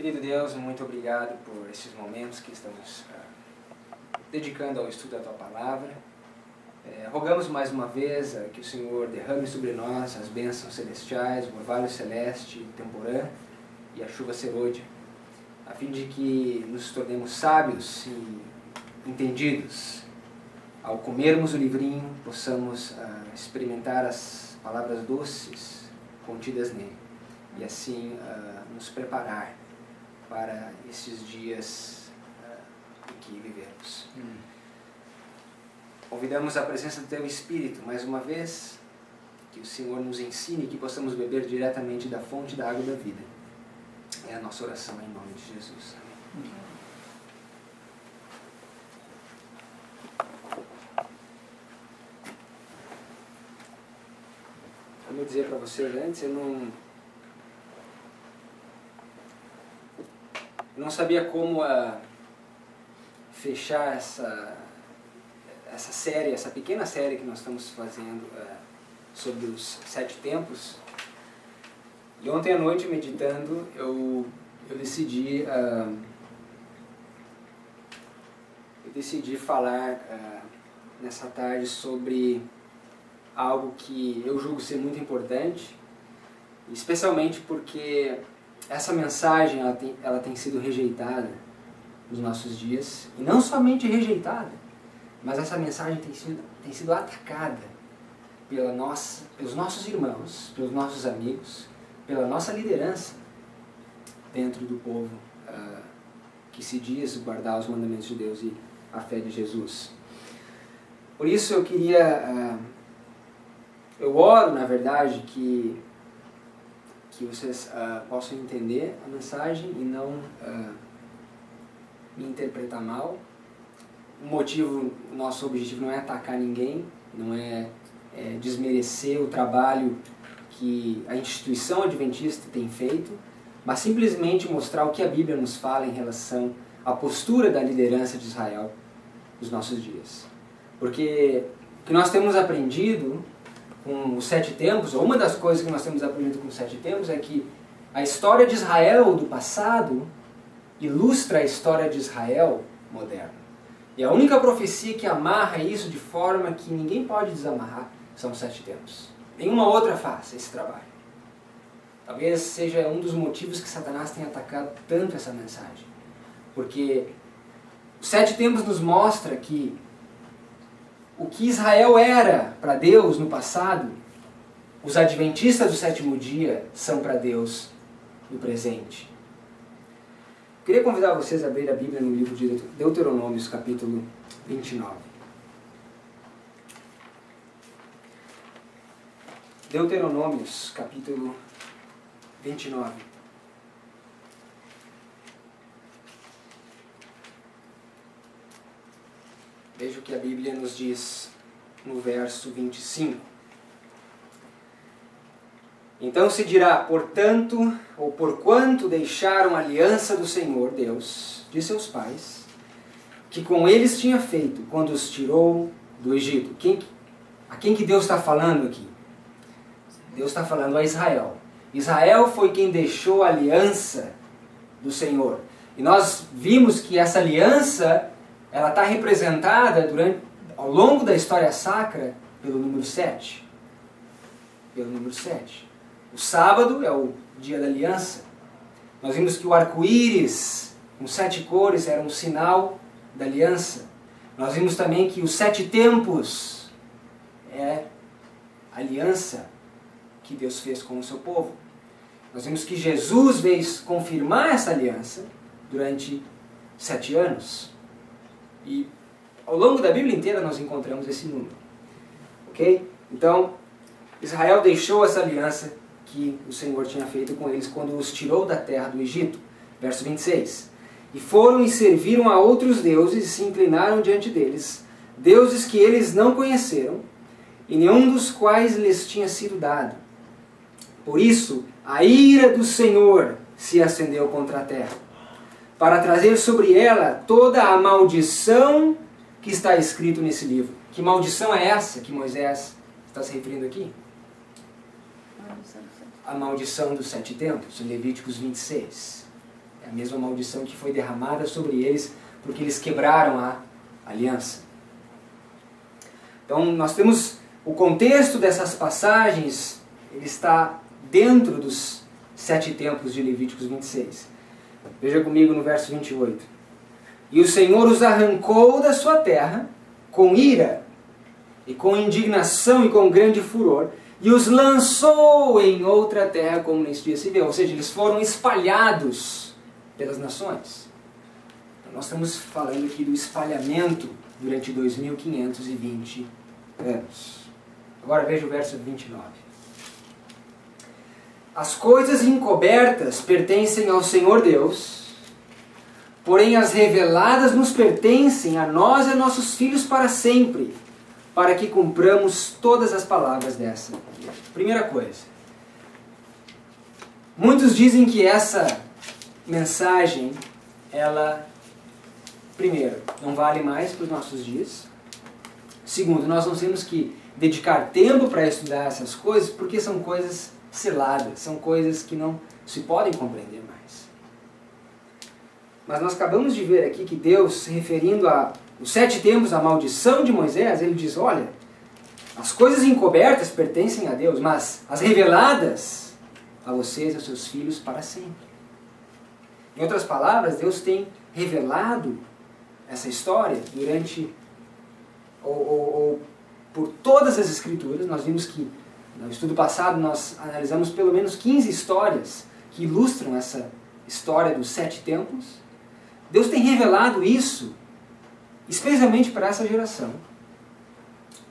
Querido Deus, muito obrigado por esses momentos que estamos dedicando ao estudo da Tua Palavra. Rogamos mais uma vez que o Senhor derrame sobre nós as bênçãos celestiais, o orvalho celeste, o temporã e a chuva serôdia, a fim de que nos tornemos sábios e entendidos. Ao comermos o livrinho, possamos experimentar as palavras doces contidas nele e assim nos preparar para esses dias em que vivemos. Convidamos a presença do Teu Espírito, mais uma vez, que o Senhor nos ensine, que possamos beber diretamente da fonte da água da vida. É a nossa oração em nome de Jesus. Amém. Como eu dizer para vocês antes, eu não sabia como fechar essa série, essa pequena série que nós estamos fazendo sobre os 7 tempos. E ontem à noite, meditando, eu decidi falar nessa tarde sobre algo que eu julgo ser muito importante, especialmente porque essa mensagem ela tem sido rejeitada nos nossos dias, e não somente rejeitada, mas essa mensagem tem sido atacada pelos nossos irmãos, pelos nossos amigos, pela nossa liderança dentro do povo que se diz guardar os mandamentos de Deus e a fé de Jesus. Por isso eu oro, na verdade, que vocês possam entender a mensagem e não me interpretar mal. O nosso objetivo não é atacar ninguém, não é desmerecer o trabalho que a instituição adventista tem feito, mas simplesmente mostrar o que a Bíblia nos fala em relação à postura da liderança de Israel nos nossos dias. Porque o que nós temos aprendido com os 7 tempos, ou uma das coisas que nós temos aprendido com os 7 tempos, é que a história de Israel do passado ilustra a história de Israel moderna. E a única profecia que amarra isso de forma que ninguém pode desamarrar são os 7 tempos. Nenhuma outra faz esse trabalho. Talvez seja um dos motivos que Satanás tenha atacado tanto essa mensagem. Porque os 7 tempos nos mostra que o que Israel era para Deus no passado, os adventistas do 7º dia são para Deus no presente. Queria convidar vocês a abrir a Bíblia no livro de Deuteronômios, capítulo 29. Deuteronômios, capítulo 29. Veja o que a Bíblia nos diz no verso 25. Então se dirá, portanto, ou porquanto deixaram a aliança do Senhor, Deus, de seus pais, que com eles tinha feito, quando os tirou do Egito. A quem que Deus está falando aqui? Deus está falando a Israel. Israel foi quem deixou a aliança do Senhor. E nós vimos que essa aliança ela está representada ao longo da história sacra pelo número 7. Pelo número 7. O sábado é o dia da aliança. Nós vimos que o arco-íris, com 7 cores, era um sinal da aliança. Nós vimos também que os 7 tempos é a aliança que Deus fez com o seu povo. Nós vimos que Jesus veio confirmar essa aliança durante 7 anos. E ao longo da Bíblia inteira nós encontramos esse número. Ok? Então, Israel deixou essa aliança que o Senhor tinha feito com eles quando os tirou da terra do Egito. Verso 26. E foram e serviram a outros deuses e se inclinaram diante deles, deuses que eles não conheceram, e nenhum dos quais lhes tinha sido dado. Por isso, a ira do Senhor se acendeu contra a terra, para trazer sobre ela toda a maldição que está escrito nesse livro. Que maldição é essa que Moisés está se referindo aqui? A maldição dos 7 tempos, em Levíticos 26. É a mesma maldição que foi derramada sobre eles porque eles quebraram a aliança. Então nós temos o contexto dessas passagens, ele está dentro dos 7 templos de Levíticos 26. Veja comigo no verso 28. E o Senhor os arrancou da sua terra com ira e com indignação e com grande furor, e os lançou em outra terra como nesse dia se vê. Ou seja, eles foram espalhados pelas nações. Então, nós estamos falando aqui do espalhamento durante 2520 anos. Agora veja o verso 29. As coisas encobertas pertencem ao Senhor Deus, porém as reveladas nos pertencem a nós e a nossos filhos para sempre, para que cumpramos todas as palavras dessa. Primeira coisa. Muitos dizem que essa mensagem, ela, primeiro, não vale mais para os nossos dias. Segundo, nós não temos que dedicar tempo para estudar essas coisas, porque são coisas seladas, são coisas que não se podem compreender mais. Mas nós acabamos de ver aqui que Deus, se referindo aos 7 tempos, a maldição de Moisés, ele diz, olha, as coisas encobertas pertencem a Deus, mas as reveladas a vocês e aos seus filhos para sempre. Em outras palavras, Deus tem revelado essa história durante, ou por todas as Escrituras. Nós vimos que no estudo passado nós analisamos pelo menos 15 histórias que ilustram essa história dos 7 tempos. Deus tem revelado isso especialmente para essa geração,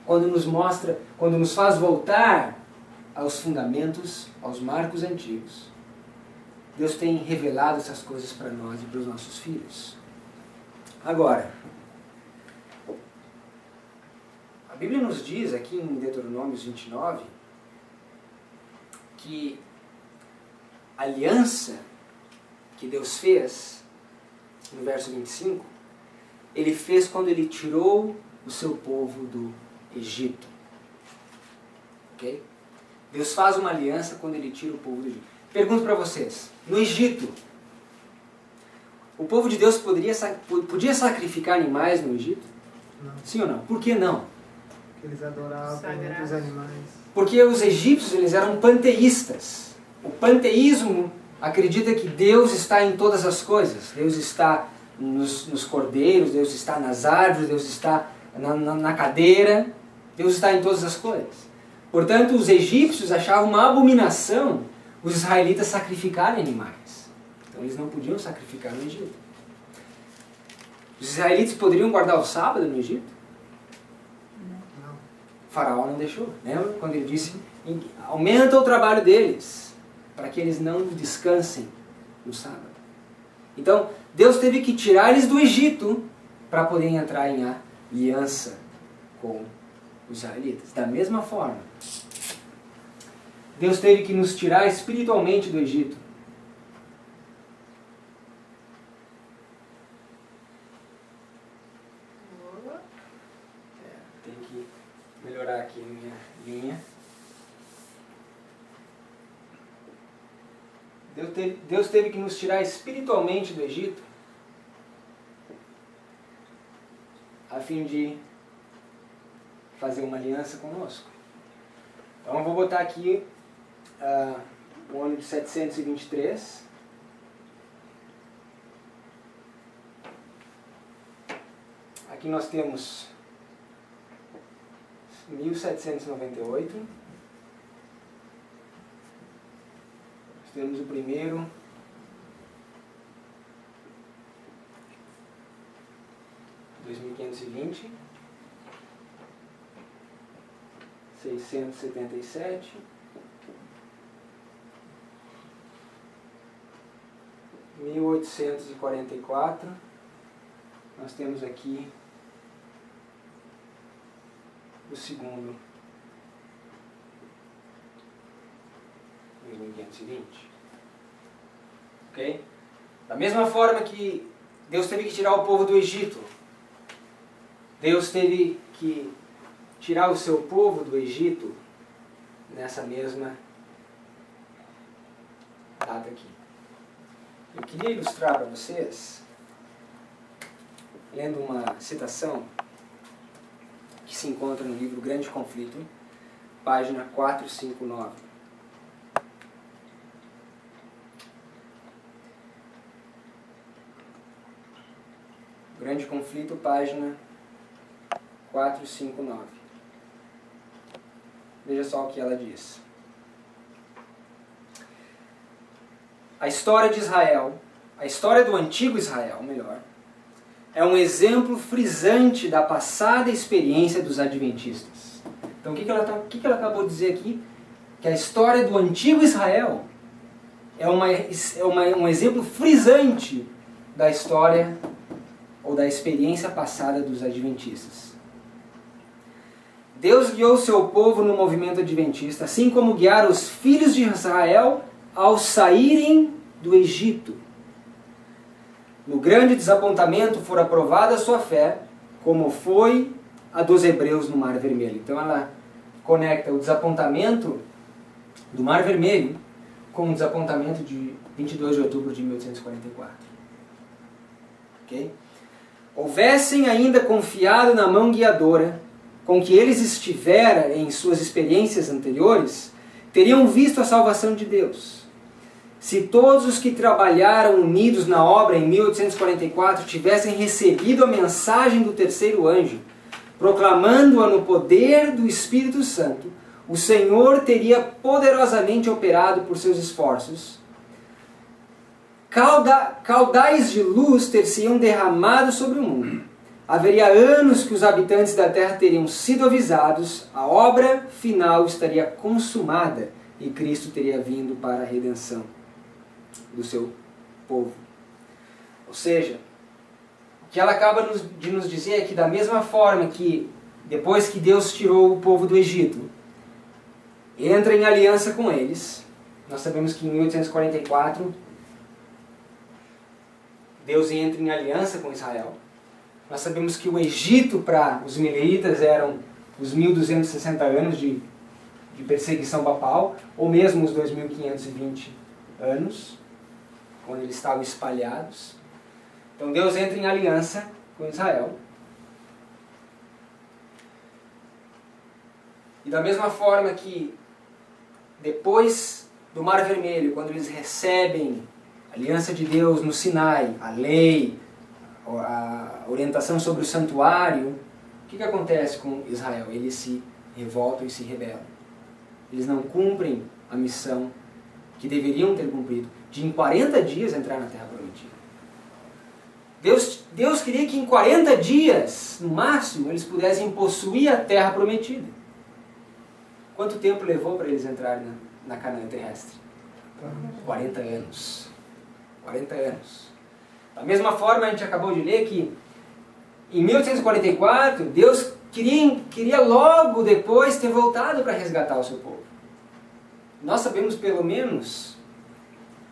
quando nos mostra, quando nos faz voltar aos fundamentos, aos marcos antigos. Deus tem revelado essas coisas para nós e para os nossos filhos. Agora, a Bíblia nos diz aqui em Deuteronômio 29 que a aliança que Deus fez, no verso 25, ele fez quando ele tirou o seu povo do Egito. Ok? Deus faz uma aliança quando ele tira o povo do Egito. Pergunto para vocês, no Egito, o povo de Deus podia sacrificar animais no Egito? Não. Sim ou não? Por que não? Porque eles adoravam os animais. Porque os egípcios eles eram panteístas. O panteísmo acredita que Deus está em todas as coisas. Deus está nos cordeiros, Deus está nas árvores, Deus está na cadeira, Deus está em todas as coisas. Portanto, os egípcios achavam uma abominação os israelitas sacrificarem animais. Então eles não podiam sacrificar no Egito. Os israelitas poderiam guardar o sábado no Egito? Não. O faraó não deixou. Lembra quando ele disse, aumenta o trabalho deles, para que eles não descansem no sábado. Então, Deus teve que tirar eles do Egito para poder entrar em aliança com os israelitas. Da mesma forma, Deus teve que nos tirar espiritualmente do Egito. Tem que melhorar aqui a minha linha. Deus teve que nos tirar espiritualmente do Egito a fim de fazer uma aliança conosco. Então eu vou botar aqui o ano de 723. Aqui nós temos 1798. Nós temos o primeiro. 2520. 677. 1844. Nós temos aqui o segundo, 1520. Ok? Da mesma forma que Deus teve que tirar o povo do Egito, Deus teve que tirar o seu povo do Egito nessa mesma data aqui. Eu queria ilustrar para vocês, lendo uma citação que se encontra no livro Grande Conflito, página 459. Grande Conflito, página 459. Veja só o que ela diz. A história de Israel, a história do antigo Israel, melhor, é um exemplo frisante da passada experiência dos adventistas. Então o que ela acabou de dizer aqui? Que a história do antigo Israel é um exemplo frisante da história ou da experiência passada dos adventistas. Deus guiou seu povo no movimento adventista, assim como guiar os filhos de Israel ao saírem do Egito. No grande desapontamento fora provada a sua fé, como foi a dos hebreus no Mar Vermelho. Então ela conecta o desapontamento do Mar Vermelho com o desapontamento de 22 de outubro de 1844. Ok? Houvessem ainda confiado na mão guiadora com que eles estiveram em suas experiências anteriores, teriam visto a salvação de Deus. Se todos os que trabalharam unidos na obra em 1844 tivessem recebido a mensagem do terceiro anjo, proclamando-a no poder do Espírito Santo, o Senhor teria poderosamente operado por seus esforços. Caudais de luz ter-se-iam derramado sobre o mundo. Haveria anos que os habitantes da terra teriam sido avisados, a obra final estaria consumada e Cristo teria vindo para a redenção do seu povo. Ou seja, o que ela acaba de nos dizer é que da mesma forma que depois que Deus tirou o povo do Egito, entra em aliança com eles, nós sabemos que em 1844 Deus entra em aliança com Israel. Nós sabemos que o Egito para os mileítas eram os 1260 anos de perseguição papal, ou mesmo os 2520 anos, quando eles estavam espalhados. Então Deus entra em aliança com Israel. E da mesma forma que depois do Mar Vermelho, quando eles recebem a aliança de Deus no Sinai, a lei, a orientação sobre o santuário, o que acontece com Israel? Eles se revoltam e se rebelam. Eles não cumprem a missão que deveriam ter cumprido, de em 40 dias entrar na Terra Prometida. Deus queria que em 40 dias, no máximo, eles pudessem possuir a Terra Prometida. Quanto tempo levou para eles entrarem na Canaã terrestre? 40 anos. 40 anos. Da mesma forma, a gente acabou de ler que em 1844, Deus queria logo depois ter voltado para resgatar o seu povo. Nós sabemos pelo menos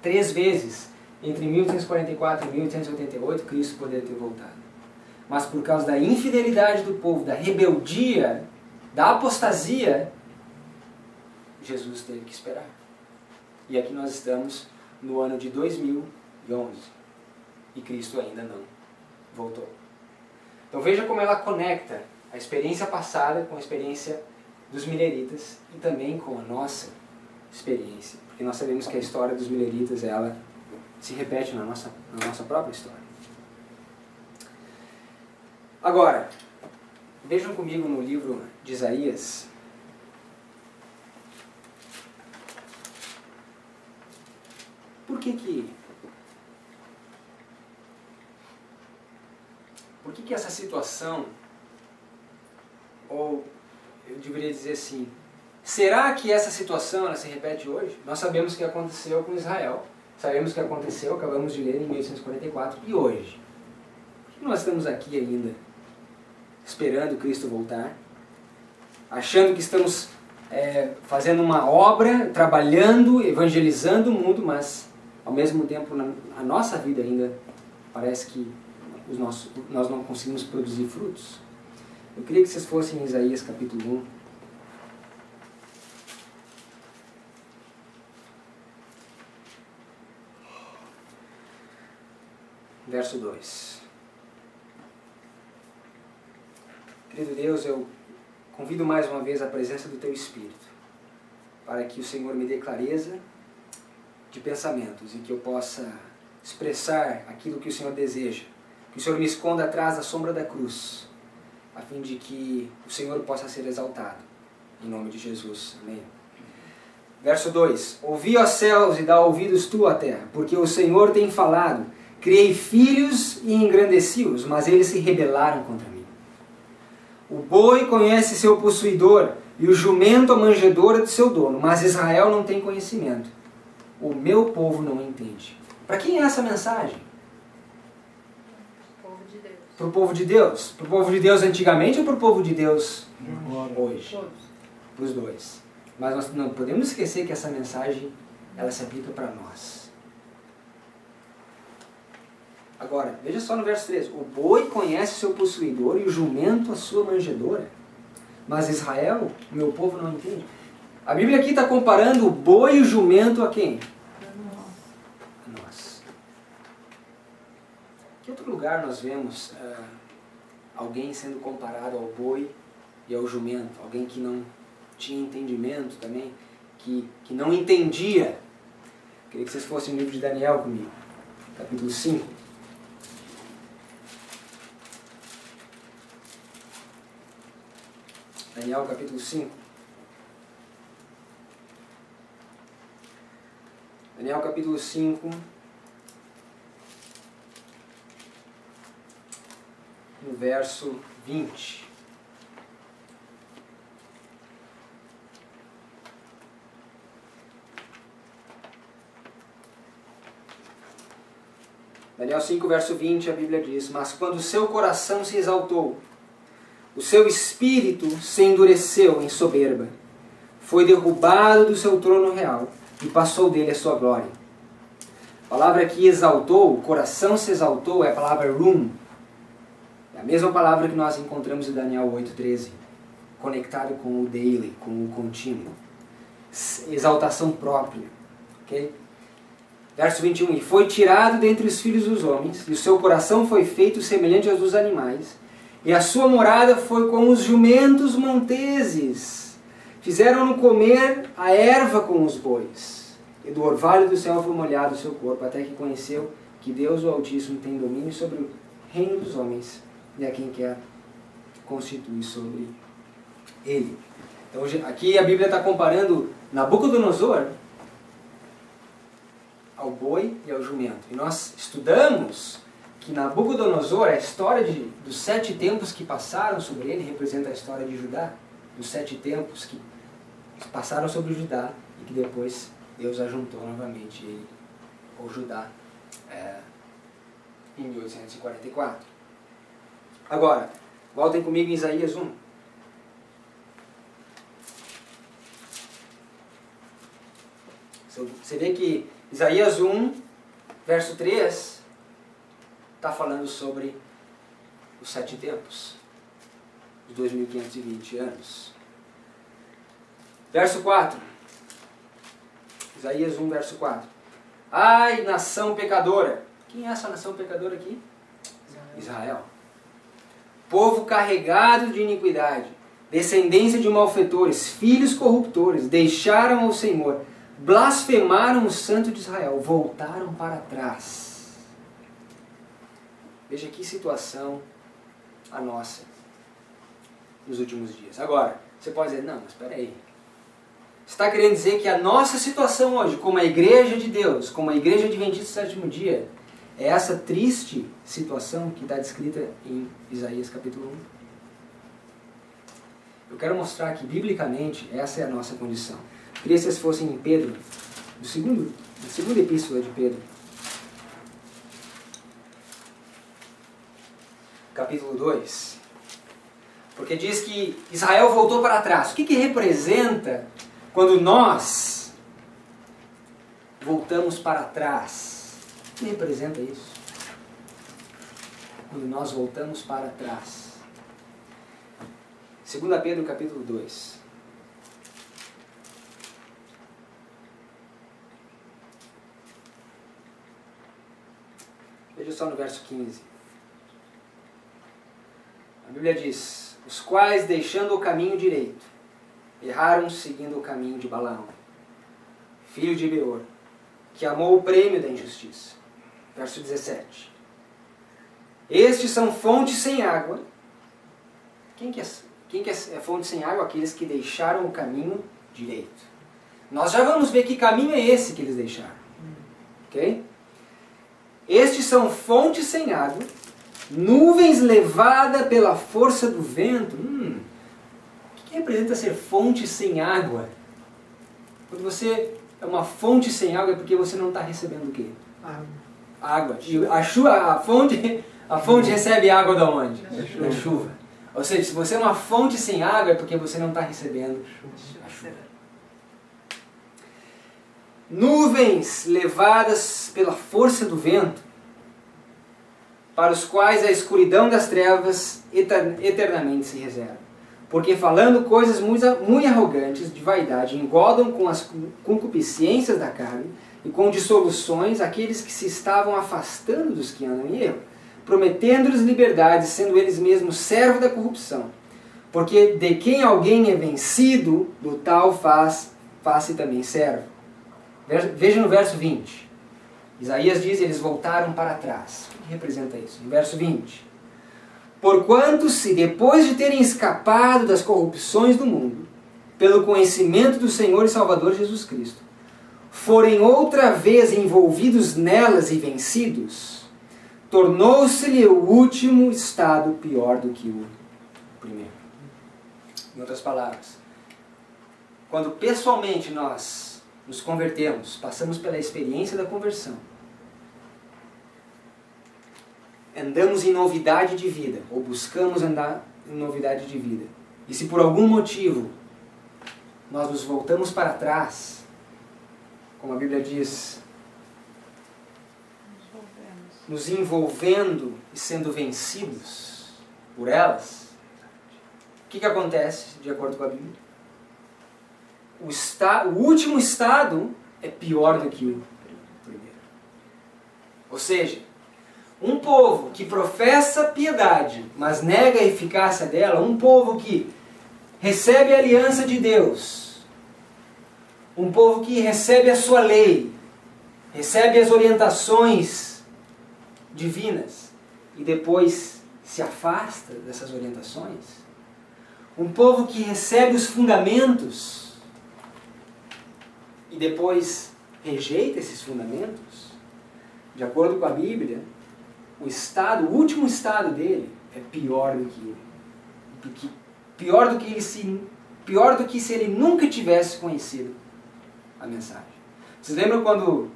3 vezes, entre 1844 e 1888, Cristo poderia ter voltado. Mas por causa da infidelidade do povo, da rebeldia, da apostasia, Jesus teve que esperar. E aqui nós estamos no ano de 2011. E Cristo ainda não voltou. Então veja como ela conecta a experiência passada com a experiência dos mileritas e também com a nossa experiência. Porque nós sabemos que a história dos mileritas, ela se repete na nossa própria história. Agora, vejam comigo no livro de Isaías. Por que essa situação, ou eu deveria dizer assim, será que essa situação ela se repete hoje? Nós sabemos o que aconteceu com Israel, sabemos o que aconteceu, acabamos de ler em 1844, e hoje? Por que nós estamos aqui ainda, esperando Cristo voltar, achando que estamos fazendo uma obra, trabalhando, evangelizando o mundo, mas ao mesmo tempo a nossa vida ainda parece que nós não conseguimos produzir frutos? Eu queria que vocês fossem em Isaías capítulo 1. verso 2. Querido Deus, eu convido mais uma vez a presença do Teu Espírito, para que o Senhor me dê clareza de pensamentos e que eu possa expressar aquilo que o Senhor deseja. Que o Senhor me esconda atrás da sombra da cruz, a fim de que o Senhor possa ser exaltado. Em nome de Jesus. Amém. Verso 2. Ouvi, ó céus, e dá ouvidos tu, ó terra, porque o Senhor tem falado. Criei filhos e engrandeci-os, mas eles se rebelaram contra mim. O boi conhece seu possuidor, e o jumento a manjedoura de seu dono, mas Israel não tem conhecimento. O meu povo não entende. Para quem é essa mensagem? Para o povo de Deus. Para o povo de Deus antigamente ou para o povo de Deus hoje? Para os dois. Mas nós não podemos esquecer que essa mensagem ela se aplica para nós. Agora, veja só no verso 3. O boi conhece seu possuidor e o jumento a sua manjedoura. Mas Israel, o meu povo, não entende. A Bíblia aqui está comparando o boi e o jumento a quem? A nós. Que outro lugar nós vemos alguém sendo comparado ao boi e ao jumento? Alguém que não tinha entendimento também, que não entendia. Queria que vocês fossem no livro de Daniel comigo, capítulo 5. Daniel capítulo 5. Daniel capítulo 5. No verso 20. Daniel 5, verso 20, a Bíblia diz: Mas quando o seu coração se exaltou, o seu espírito se endureceu em soberba, foi derrubado do seu trono real e passou dele a sua glória. A palavra que exaltou, o coração se exaltou, é a palavra rum. É a mesma palavra que nós encontramos em Daniel 8,13, conectado com o daily, com o contínuo. Exaltação própria. Ok? Verso 21. E foi tirado dentre os filhos dos homens, e o seu coração foi feito semelhante aos dos animais, e a sua morada foi como os jumentos monteses. Fizeram-no comer a erva com os bois. E do orvalho do céu foi molhado o seu corpo, até que conheceu que Deus, o Altíssimo, tem domínio sobre o reino dos homens, e a quem quer constituir sobre ele. Então aqui a Bíblia está comparando Nabucodonosor ao boi e ao jumento. E nós estudamos que Nabucodonosor, a história dos 7 tempos que passaram sobre ele, representa a história de Judá, dos 7 tempos que passaram sobre Judá e que depois Deus ajuntou novamente ele, ou Judá, em 1844. Agora, voltem comigo em Isaías 1. Você vê que Isaías 1, verso 3, está falando sobre os 7 tempos, os 2520 anos. Verso 4. Isaías 1, verso 4. Ai, nação pecadora. Quem é essa nação pecadora aqui? Israel. Povo carregado de iniquidade, descendência de malfeitores, filhos corruptores, deixaram o Senhor, blasfemaram o Santo de Israel, voltaram para trás. Veja que situação a nossa nos últimos dias. Agora, você pode dizer, não, mas espera aí. Você está querendo dizer que a nossa situação hoje, como a igreja de Deus, como a igreja adventista do sétimo dia, é essa triste situação que está descrita em Isaías capítulo 1? Eu quero mostrar que, biblicamente, essa é a nossa condição. Eu queria que vocês fossem em Pedro, na segunda epístola de Pedro, capítulo 2, porque diz que Israel voltou para trás. O que representa quando nós voltamos para trás? O que representa isso? Quando nós voltamos para trás. 2 Pedro capítulo 2. Veja só no verso 15. A Bíblia diz: os quais, deixando o caminho direito, erraram seguindo o caminho de Balaão, filho de Beor, que amou o prêmio da injustiça. Verso 17. Estes são fontes sem água. Quem que é fonte sem água? Aqueles que deixaram o caminho direito. Nós já vamos ver que caminho é esse que eles deixaram. Ok? Estes são fontes sem água, nuvens levadas pela força do vento. O que representa ser fonte sem água? Quando você é uma fonte sem água, é porque você não está recebendo o quê? Água. E a fonte recebe água da onde? Da chuva. Ou seja, se você é uma fonte sem água, é porque você não está recebendo a chuva. Nuvens levadas pela força do vento, para os quais a escuridão das trevas eternamente se reserva. Porque falando coisas muito arrogantes de vaidade, engodam com as concupiscências da carne e com dissoluções aqueles que se estavam afastando dos que andam em erro, prometendo-lhes liberdade, sendo eles mesmos servos da corrupção. Porque de quem alguém é vencido, do tal faz-se também servo. Veja no verso 20. Isaías diz: eles voltaram para trás. O que representa isso? No verso 20. Porquanto, se depois de terem escapado das corrupções do mundo, pelo conhecimento do Senhor e Salvador Jesus Cristo, forem outra vez envolvidos nelas e vencidos, tornou-se-lhe o último estado pior do que o primeiro. Em outras palavras, quando pessoalmente nós nos convertemos, passamos pela experiência da conversão, andamos em novidade de vida, ou buscamos andar em novidade de vida, e se por algum motivo nós nos voltamos para trás, como a Bíblia diz, nos envolvendo e sendo vencidos por elas, o que acontece de acordo com a Bíblia? O último estado é pior do que o primeiro. Ou seja, um povo que professa piedade, mas nega a eficácia dela, um povo que recebe a aliança de Deus, um povo que recebe a sua lei, recebe as orientações divinas e depois se afasta dessas orientações, um povo que recebe os fundamentos e depois rejeita esses fundamentos, de acordo com a Bíblia, o último estado dele é pior do que se ele nunca tivesse conhecido a mensagem. Vocês lembram quando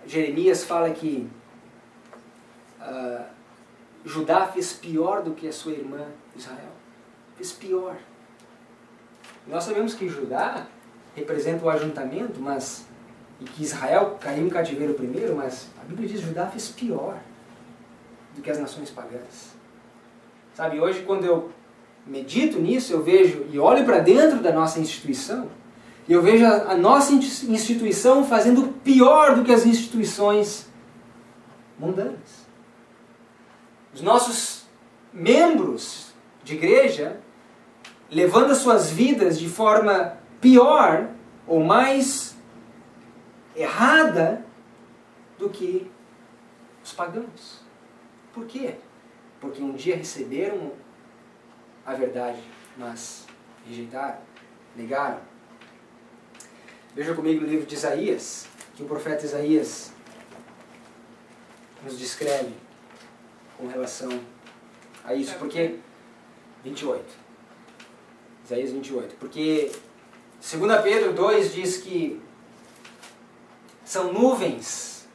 Jeremias fala que Judá fez pior do que a sua irmã Israel? Fez pior. Nós sabemos que Judá representa o ajuntamento, e que Israel caiu em cativeiro primeiro, mas a Bíblia diz que Judá fez pior do que as nações pagãs. Sabe, hoje quando eu medito nisso, eu vejo e olho para dentro da nossa instituição, e eu vejo a nossa instituição fazendo pior do que as instituições mundanas. Os nossos membros de igreja levando as suas vidas de forma pior ou mais errada do que os pagãos. Por quê? Porque um dia receberam a verdade, mas rejeitaram, negaram. Veja comigo no livro de Isaías, que o profeta Isaías nos descreve com relação a isso. Porque 28. Isaías 28. Porque 2 Pedro 2 diz que são nuvens,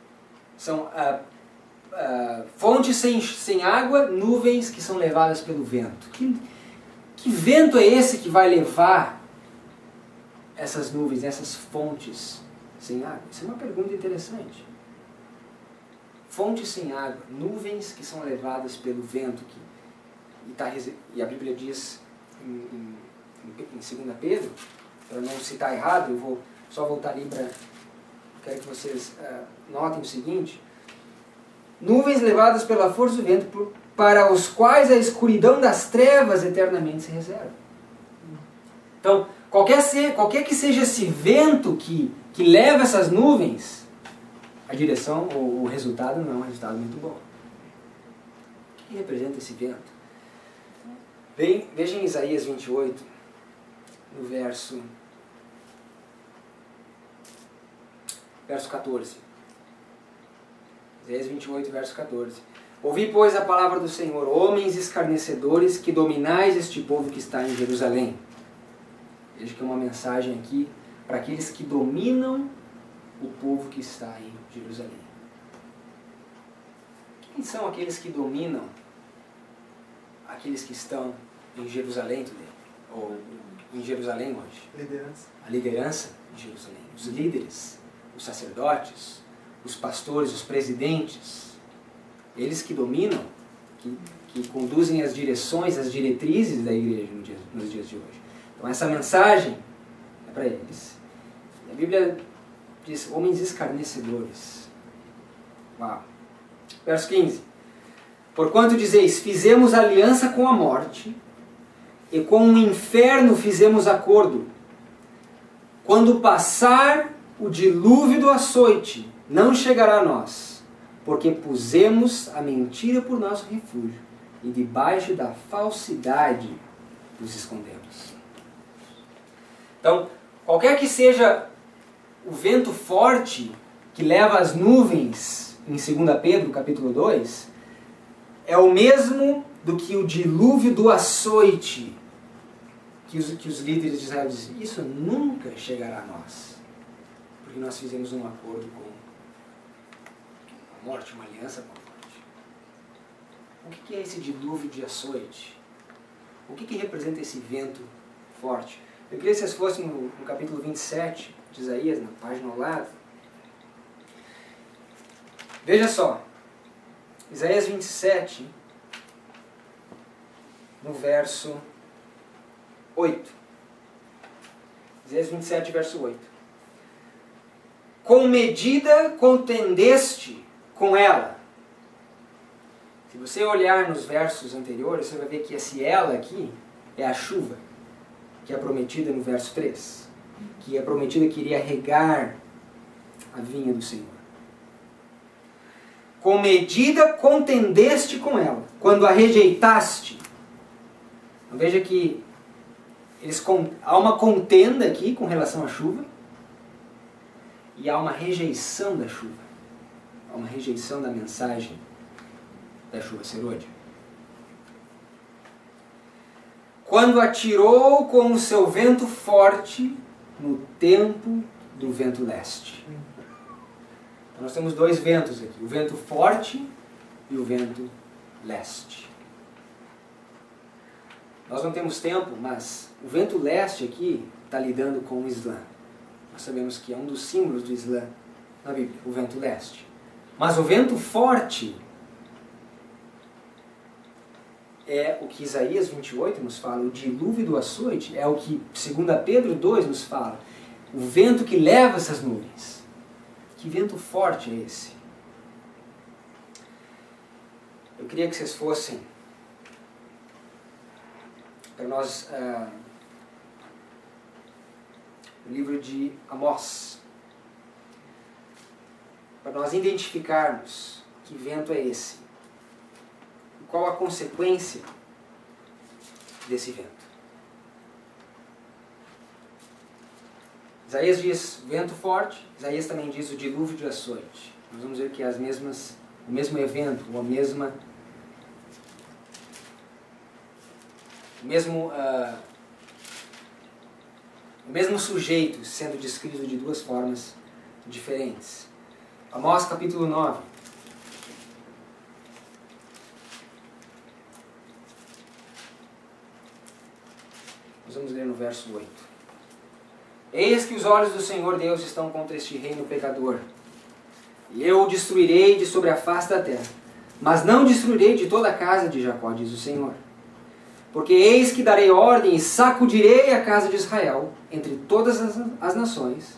são fontes sem água, nuvens que são levadas pelo vento. Que vento é esse que vai levar essas nuvens, essas fontes sem água? Isso é uma pergunta interessante. Fontes sem água, nuvens que são levadas pelo vento. E a Bíblia diz em 2 Pedro, para não citar errado, eu vou só voltar ali para... Quero que vocês notem o seguinte. nuvens levadas pela força do vento, para os quais a escuridão das trevas eternamente se reserva. Então, qualquer que seja esse vento que leva essas nuvens, a direção, ou o resultado não é um resultado muito bom. O que representa esse vento? Bem, veja em Isaías 28, no verso 14. Isaías 28, verso 14. Ouvi, pois, a palavra do Senhor, homens escarnecedores, que dominais este povo que está em Jerusalém. Veja que é uma mensagem aqui para aqueles que dominam o povo que está em Jerusalém. Quem são aqueles que dominam aqueles que estão em Jerusalém today? Ou em Jerusalém hoje? Liderança. A liderança em Jerusalém. Os líderes, os sacerdotes, os pastores, os presidentes. Eles que dominam, que conduzem as direções, as diretrizes da igreja nos dias de hoje. Então essa mensagem é para eles. A Bíblia diz, homens escarnecedores. Uau. Verso 15. Porquanto dizeis, fizemos aliança com a morte, e com o inferno fizemos acordo. Quando passar o dilúvio do açoite, não chegará a nós, porque pusemos a mentira por nosso refúgio, e debaixo da falsidade nos escondemos. Então, qualquer que seja o vento forte que leva as nuvens, em 2 Pedro, capítulo 2, é o mesmo do que o dilúvio do açoite, que os líderes de Israel dizem, isso nunca chegará a nós, porque nós fizemos um acordo com a morte, uma aliança com a morte. O que é esse dilúvio de açoite? O que representa esse vento forte? Eu queria que vocês fossem no capítulo 27 de Isaías, na página ao lado. Veja só, Isaías 27, no verso 8. Isaías 27, verso 8. Com medida contendeste com ela. Se você olhar nos versos anteriores, você vai ver que esse ela aqui é a chuva, que é prometida no verso 3. Que é prometida que iria regar a vinha do Senhor. Com medida contendeste com ela, quando a rejeitaste. Então, veja que há uma contenda aqui com relação à chuva, e há uma rejeição da chuva. Há uma rejeição da mensagem da chuva serôdia. Quando atirou com o seu vento forte no tempo do vento leste. Então nós temos dois ventos aqui, o vento forte e o vento leste. Nós não temos tempo, mas o vento leste aqui está lidando com o Islã. Nós sabemos que é um dos símbolos do Islã na Bíblia, o vento leste. Mas o vento forte é o que Isaías 28 nos fala, o dilúvio do açoite, é o que 2 Pedro 2 nos fala, o vento que leva essas nuvens. Que vento forte é esse? Eu queria que vocês fossem para nós o livro de Amós, para nós identificarmos que vento é esse e qual a consequência desse vento. Isaías diz vento forte, Isaías também diz o dilúvio de açoite. Nós vamos ver que o mesmo evento, ou o mesmo sujeito sendo descrito de duas formas diferentes. Amós capítulo 9. Nós vamos ler no verso 8. Eis que os olhos do Senhor Deus estão contra este reino pecador, e eu o destruirei de sobre a face da terra, mas não destruirei de toda a casa de Jacó, diz o Senhor. Porque eis que darei ordem e sacudirei a casa de Israel entre todas as nações,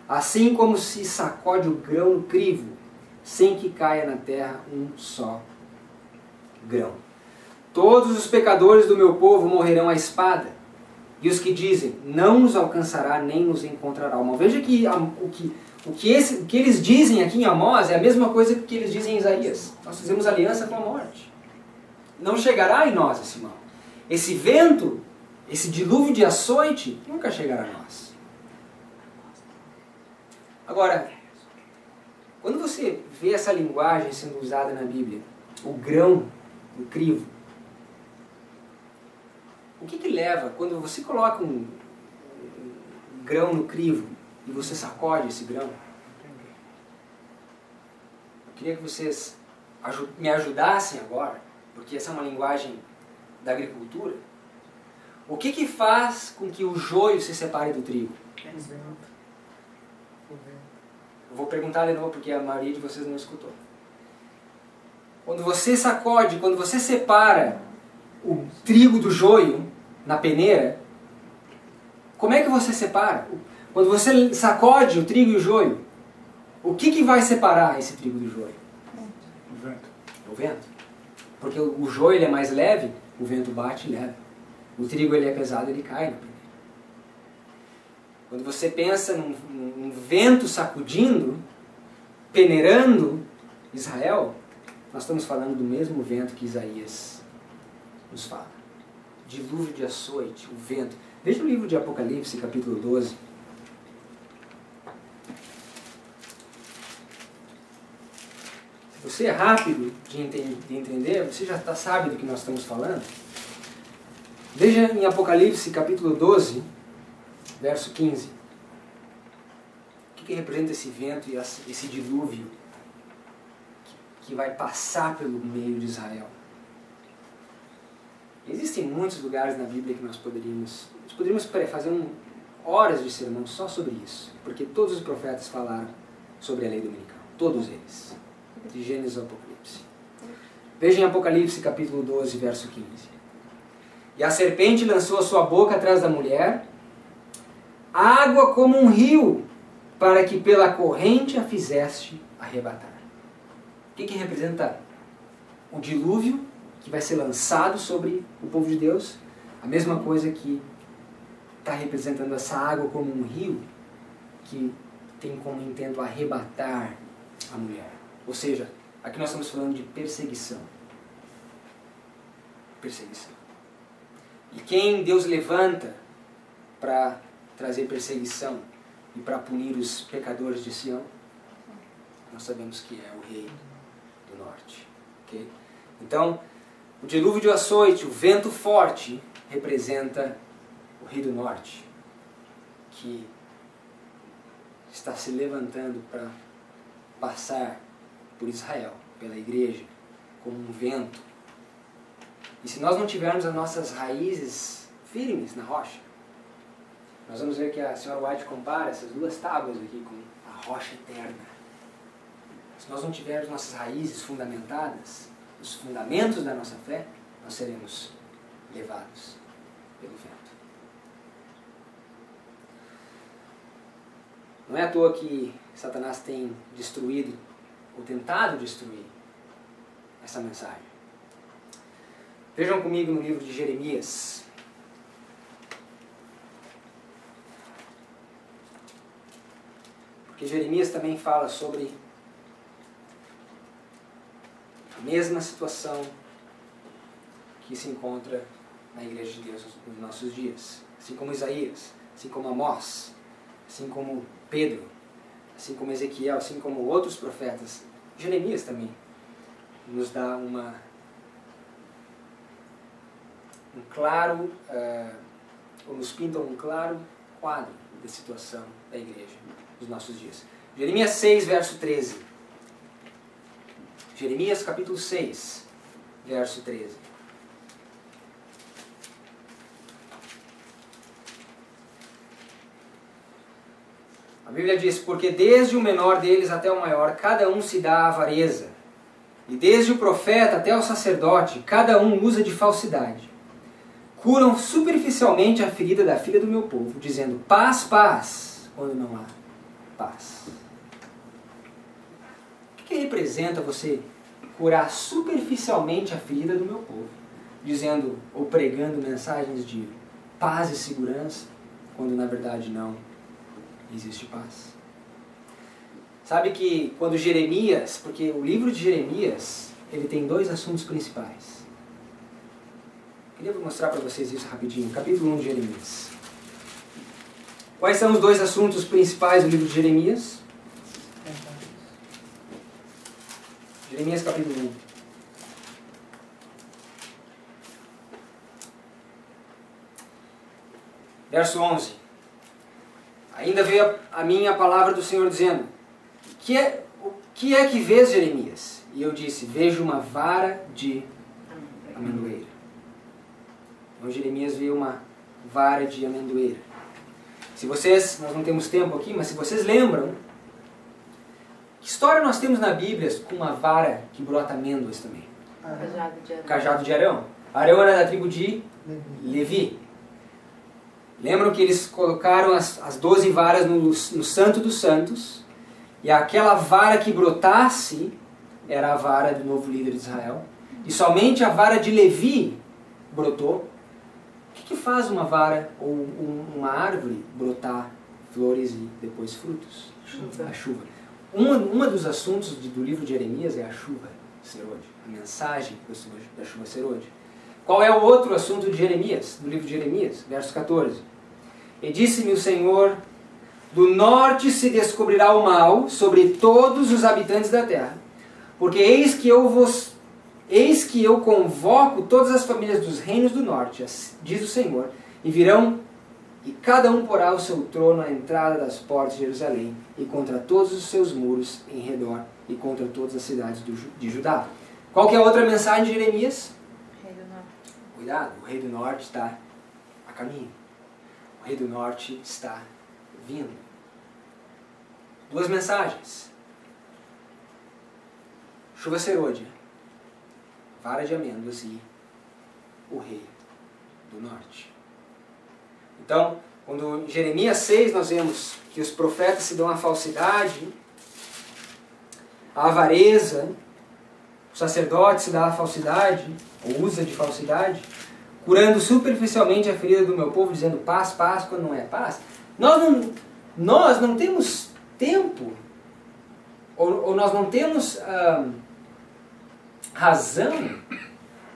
assim como se sacode o grão no crivo, sem que caia na terra um só grão. Todos os pecadores do meu povo morrerão à espada, e os que dizem, não nos alcançará nem nos encontrará o mal. Veja que o que eles dizem aqui em Amós é a mesma coisa que eles dizem em Isaías. Nós fizemos aliança com a morte. Não chegará em nós esse mal. Esse vento, esse dilúvio de açoite, nunca chegará a nós. Agora, quando você vê essa linguagem sendo usada na Bíblia, o grão, o crivo, o que leva, quando você coloca um grão no crivo e você sacode esse grão? Eu queria que vocês me ajudassem agora, porque essa é uma linguagem da agricultura. O que faz com que o joio se separe do trigo? O vento. Eu vou perguntar de novo porque a maioria de vocês não escutou. Quando você sacode, quando você separa o trigo do joio na peneira, como é que você separa? Quando você sacode o trigo e o joio, o que vai separar esse trigo do joio? O vento. O vento. Porque o joio ele é mais leve, o vento bate e leva. O trigo ele é pesado, ele cai na peneira. Quando você pensa num vento sacudindo, peneirando Israel, nós estamos falando do mesmo vento que Isaías nos fala. Dilúvio de açoite, o vento. Veja o livro de Apocalipse, capítulo 12. Se você é rápido de entender, você já sabe do que nós estamos falando. Veja em Apocalipse, capítulo 12, verso 15. O que representa esse vento e esse dilúvio que vai passar pelo meio de Israel? Existem muitos lugares na Bíblia que nós poderíamos fazer horas de sermão só sobre isso, porque todos os profetas falaram sobre a lei dominical, todos eles, de Gênesis ao Apocalipse. Veja em Apocalipse capítulo 12, verso 15. E a serpente lançou a sua boca atrás da mulher, água como um rio, para que pela corrente a fizeste arrebatar. O que representa o dilúvio que vai ser lançado sobre o povo de Deus? A mesma coisa que está representando essa água como um rio que tem como intento arrebatar a mulher. Ou seja, aqui nós estamos falando de perseguição. Perseguição. E quem Deus levanta para trazer perseguição e para punir os pecadores de Sião? Nós sabemos que é o rei do norte. Okay? Então, o dilúvio de açoite, o vento forte, representa o rei do norte, que está se levantando para passar por Israel, pela igreja, como um vento. E se nós não tivermos as nossas raízes firmes na rocha, nós vamos ver que a senhora White compara essas duas tábuas aqui com a rocha eterna. Se nós não tivermos nossas raízes fundamentadas, os fundamentos da nossa fé, nós seremos levados pelo vento. Não é à toa que Satanás tem destruído, ou tentado destruir, essa mensagem. Vejam comigo no livro de Jeremias. Porque Jeremias também fala sobre a mesma situação que se encontra na Igreja de Deus nos nossos dias. Assim como Isaías, assim como Amós, assim como Pedro, assim como Ezequiel, assim como outros profetas. Jeremias também nos dá ou nos pinta um claro quadro da situação da igreja nos nossos dias. Jeremias 6, verso 13. Jeremias capítulo 6, verso 13. A Bíblia diz, porque desde o menor deles até o maior, cada um se dá à avareza. E desde o profeta até o sacerdote, cada um usa de falsidade. Curam superficialmente a ferida da filha do meu povo, dizendo paz, paz, quando não há paz. O que que representa você curar superficialmente a ferida do meu povo, dizendo ou pregando mensagens de paz e segurança, quando na verdade não existe paz? Sabe que quando Jeremias, porque o livro de Jeremias, ele tem dois assuntos principais. Queria mostrar para vocês isso rapidinho. Capítulo 1 de Jeremias. Quais são os dois assuntos principais do livro de Jeremias? Jeremias capítulo 1. Verso 11. Ainda veio a mim a palavra do Senhor dizendo: o que é que vês, Jeremias? E eu disse: vejo uma vara de amendoeira. Então Jeremias viu uma vara de amendoeira. Se vocês, nós não temos tempo aqui, mas se vocês lembram, que história nós temos na Bíblia com uma vara que brota amêndoas também? Cajado de Arão. Arão era da tribo de Levi. Lembram que eles colocaram as 12 varas no Santo dos Santos, e aquela vara que brotasse era a vara do novo líder de Israel, e somente a vara de Levi brotou. O que faz uma vara ou uma árvore brotar flores e depois frutos? A chuva. Um dos assuntos do livro de Jeremias é a chuva serode, a mensagem da chuva serode. Qual é o outro assunto de Jeremias, do livro de Jeremias? Verso 14. E disse-me o Senhor: do norte se descobrirá o mal sobre todos os habitantes da terra, porque eis que eu convoco todas as famílias dos reinos do norte, diz o Senhor, e virão, e cada um porá o seu trono à entrada das portas de Jerusalém, e contra todos os seus muros em redor, e contra todas as cidades de Judá. Qual que é a outra mensagem de Jeremias? Rei do norte. Cuidado, o rei do norte está a caminho. O rei do norte está vindo. Duas mensagens. Chuva serôdia, vara de amêndoas e o rei do norte. Então, quando em Jeremias 6 nós vemos que os profetas se dão à falsidade, à avareza, o sacerdote se dá à falsidade, ou usa de falsidade, curando superficialmente a ferida do meu povo, dizendo paz, paz, quando não é paz. Nós não temos tempo, ou nós não temos razão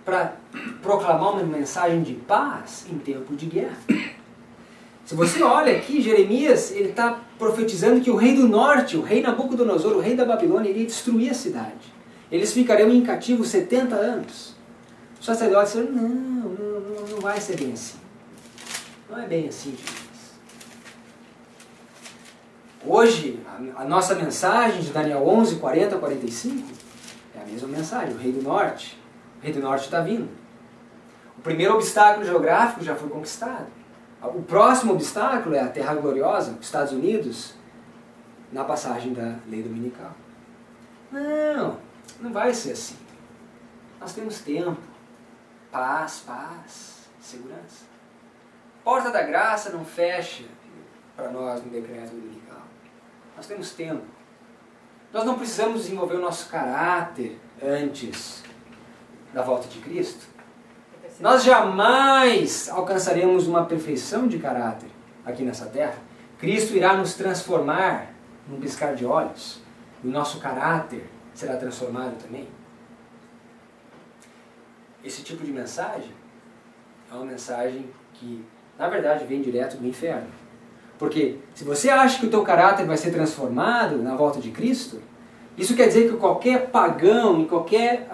para proclamar uma mensagem de paz em tempo de guerra. Se você olha aqui, Jeremias, ele está profetizando que o rei do norte, o rei Nabucodonosor, o rei da Babilônia, iria destruir a cidade. Eles ficariam em cativo 70 anos. Os sacerdotes disseram: não vai ser bem assim. Não é bem assim, Jeremias. Hoje, a nossa mensagem de Daniel 11, 40 a 45, é a mesma mensagem. O rei do norte está vindo. O primeiro obstáculo geográfico já foi conquistado. O próximo obstáculo é a Terra Gloriosa, os Estados Unidos, na passagem da lei dominical. Não vai ser assim. Nós temos tempo. Paz, segurança. Porta da graça não fecha para nós no decreto dominical. Nós temos tempo. Nós não precisamos desenvolver o nosso caráter antes da volta de Cristo. Nós jamais alcançaremos uma perfeição de caráter aqui nessa terra. Cristo irá nos transformar num piscar de olhos. E o nosso caráter será transformado também. Esse tipo de mensagem é uma mensagem que, na verdade, vem direto do inferno. Porque se você acha que o teu caráter vai ser transformado na volta de Cristo, isso quer dizer que qualquer pagão e qualquer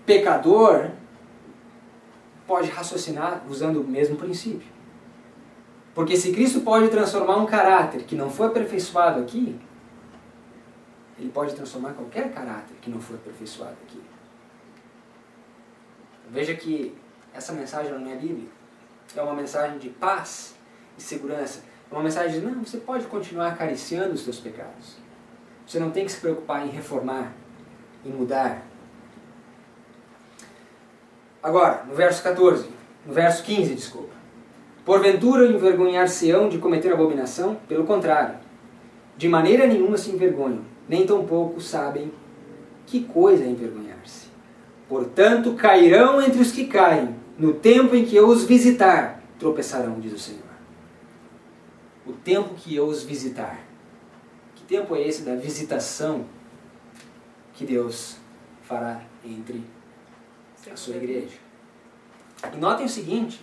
pecador pode raciocinar usando o mesmo princípio. Porque se Cristo pode transformar um caráter que não foi aperfeiçoado aqui, Ele pode transformar qualquer caráter que não foi aperfeiçoado aqui. Veja que essa mensagem não é bíblica. É uma mensagem de paz e segurança. É uma mensagem de, não, você pode continuar acariciando os seus pecados. Você não tem que se preocupar em reformar, em mudar. Agora, no verso 15, desculpa. Porventura envergonhar-se-ão de cometer abominação? Pelo contrário, de maneira nenhuma se envergonham, nem tampouco sabem que coisa é envergonhar-se. Portanto, cairão entre os que caem, no tempo em que eu os visitar, tropeçarão, diz o Senhor. O tempo que eu os visitar. Que tempo é esse da visitação que Deus fará entre a sua igreja? E notem o seguinte,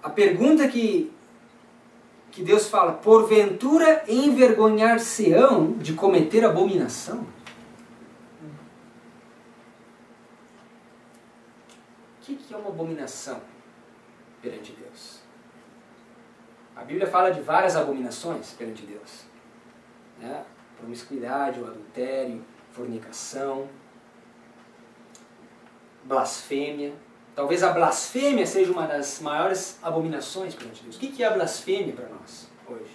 a pergunta que Deus fala, porventura envergonhar-se-ão de cometer abominação? O que é uma abominação perante Deus? A Bíblia fala de várias abominações perante Deus, né? Promiscuidade, o adultério, fornicação, blasfêmia. Talvez a blasfêmia seja uma das maiores abominações perante Deus. O que é a blasfêmia para nós hoje?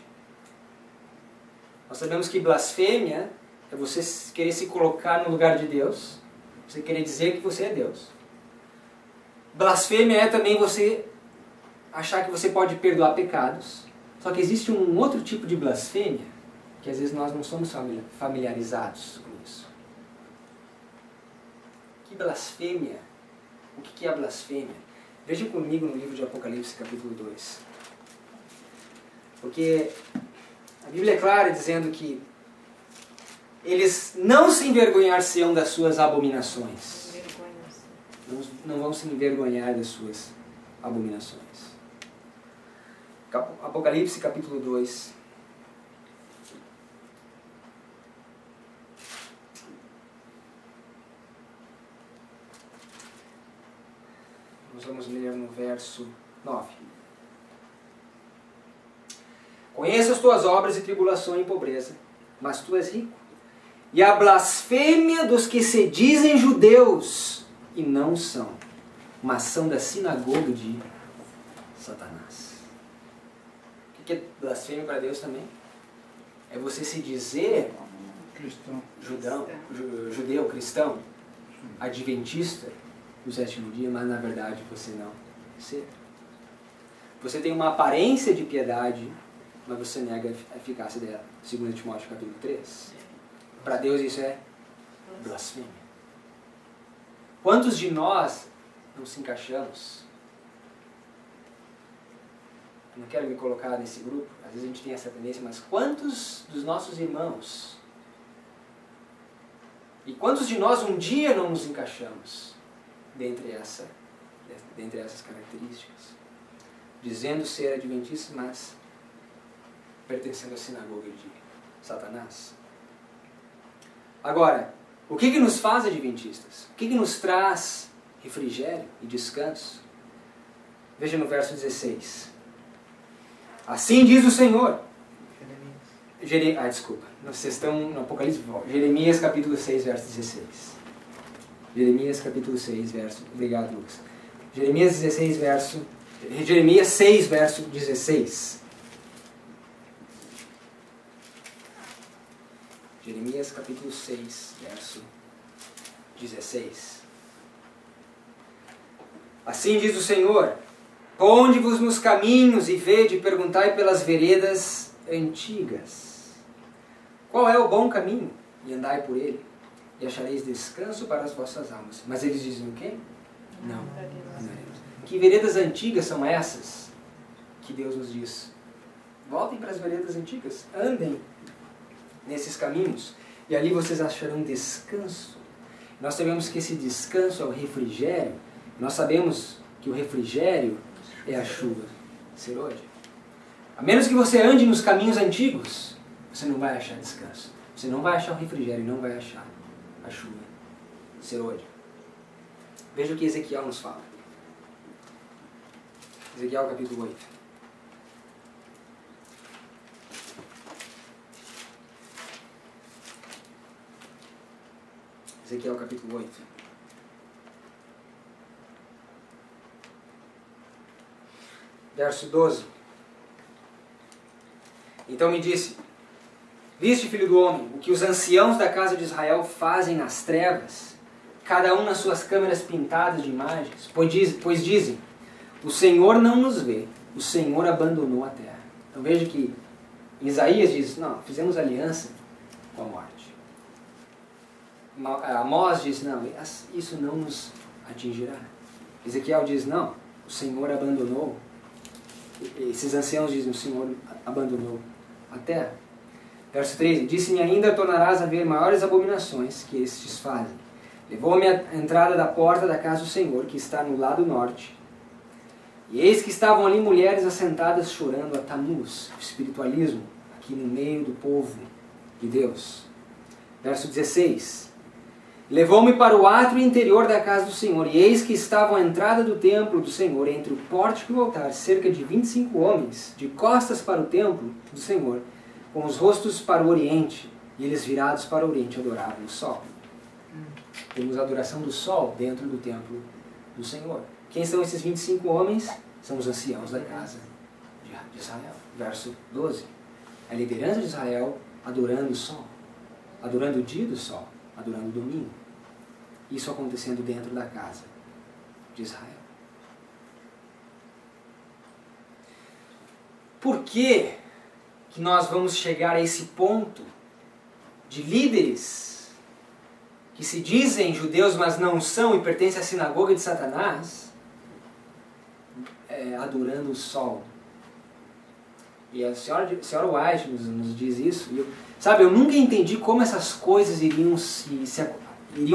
Nós sabemos que blasfêmia é você querer se colocar no lugar de Deus, você querer dizer que você é Deus. Blasfêmia é também você achar que você pode perdoar pecados. Só que existe um outro tipo de blasfêmia que às vezes nós não somos familiarizados com isso. Que blasfêmia? O que é a blasfêmia? Veja comigo no livro de Apocalipse, capítulo 2. Porque a Bíblia é clara dizendo que eles não se envergonhar-se-ão das suas abominações. Não vão se envergonhar das suas abominações. Apocalipse, capítulo 2. Nós vamos ler no verso 9. Conheço as tuas obras e tribulação e pobreza, mas tu és rico. E a blasfêmia dos que se dizem judeus e não são, mas são da sinagoga de Satanás. O que é blasfêmia para Deus também? É você se dizer Cristão. Judeu, cristão, adventista do sétimo dia, mas na verdade você não. Você tem uma aparência de piedade, mas você nega a eficácia dela. 2 Timóteo capítulo 3. Para Deus isso é blasfêmia. Quantos de nós não se encaixamos? Eu não quero me colocar nesse grupo, às vezes a gente tem essa tendência, mas quantos dos nossos irmãos e quantos de nós um dia não nos encaixamos dentre essas características? Dizendo ser adventistas, mas pertencendo à sinagoga de Satanás. Agora, o que nos faz adventistas? O que nos traz refrigério e descanso? Veja no verso 16. Assim diz o Senhor. Desculpa. Vocês estão no Apocalipse. Jeremias capítulo 6, verso 16. Jeremias capítulo 6, verso... Obrigado, Lucas. Jeremias 6, verso 16. Jeremias capítulo 6, verso 16. Assim diz o Senhor: ponde-vos nos caminhos e vede, perguntai pelas veredas antigas. Qual é o bom caminho? E andai por ele, e achareis descanso para as vossas almas. Mas eles dizem o quê? Não. Que veredas antigas são essas que Deus nos diz? Voltem para as veredas antigas, andem nesses caminhos, e ali vocês acharão descanso. Nós sabemos que esse descanso é o refrigério. Nós sabemos que o refrigério é a chuva serôdia. A menos que você ande nos caminhos antigos, você não vai achar descanso. Você não vai achar o refrigério, não vai achar a chuva serôdia. Veja o que Ezequiel nos fala. Ezequiel capítulo 8. Ezequiel capítulo 8. Verso 12. Então me disse: viste, filho do homem, o que os anciãos da casa de Israel fazem nas trevas, cada um nas suas câmeras pintadas de imagens, pois dizem: o Senhor não nos vê, o Senhor abandonou a terra. Então veja que Isaías diz: não, fizemos aliança com a morte. Amós diz, não, isso não nos atingirá. Ezequiel diz, não, o Senhor abandonou. Esses anciãos dizem, o Senhor abandonou a terra. Verso 13, disse-me ainda, tornarás a ver maiores abominações que estes fazem. Levou-me à entrada da porta da casa do Senhor, que está no lado norte. E eis que estavam ali mulheres assentadas chorando a Tamuz, o espiritualismo, aqui no meio do povo de Deus. Verso 16, levou-me para o átrio interior da casa do Senhor, e eis que estavam à entrada do templo do Senhor, entre o pórtico e o altar, cerca de 25 homens, de costas para o templo do Senhor, com os rostos para o oriente, e eles virados para o oriente adoravam o sol. Temos a adoração do sol dentro do templo do Senhor. Quem são esses 25 homens? São os anciãos da casa de Israel. Verso 12. A liderança de Israel adorando o sol, adorando o dia do sol, adorando o domingo. Isso acontecendo dentro da casa de Israel. Por que nós vamos chegar a esse ponto de líderes que se dizem judeus, mas não são e pertencem à sinagoga de Satanás, adorando o sol? E a senhora White nos diz isso. E eu nunca entendi como essas coisas iriam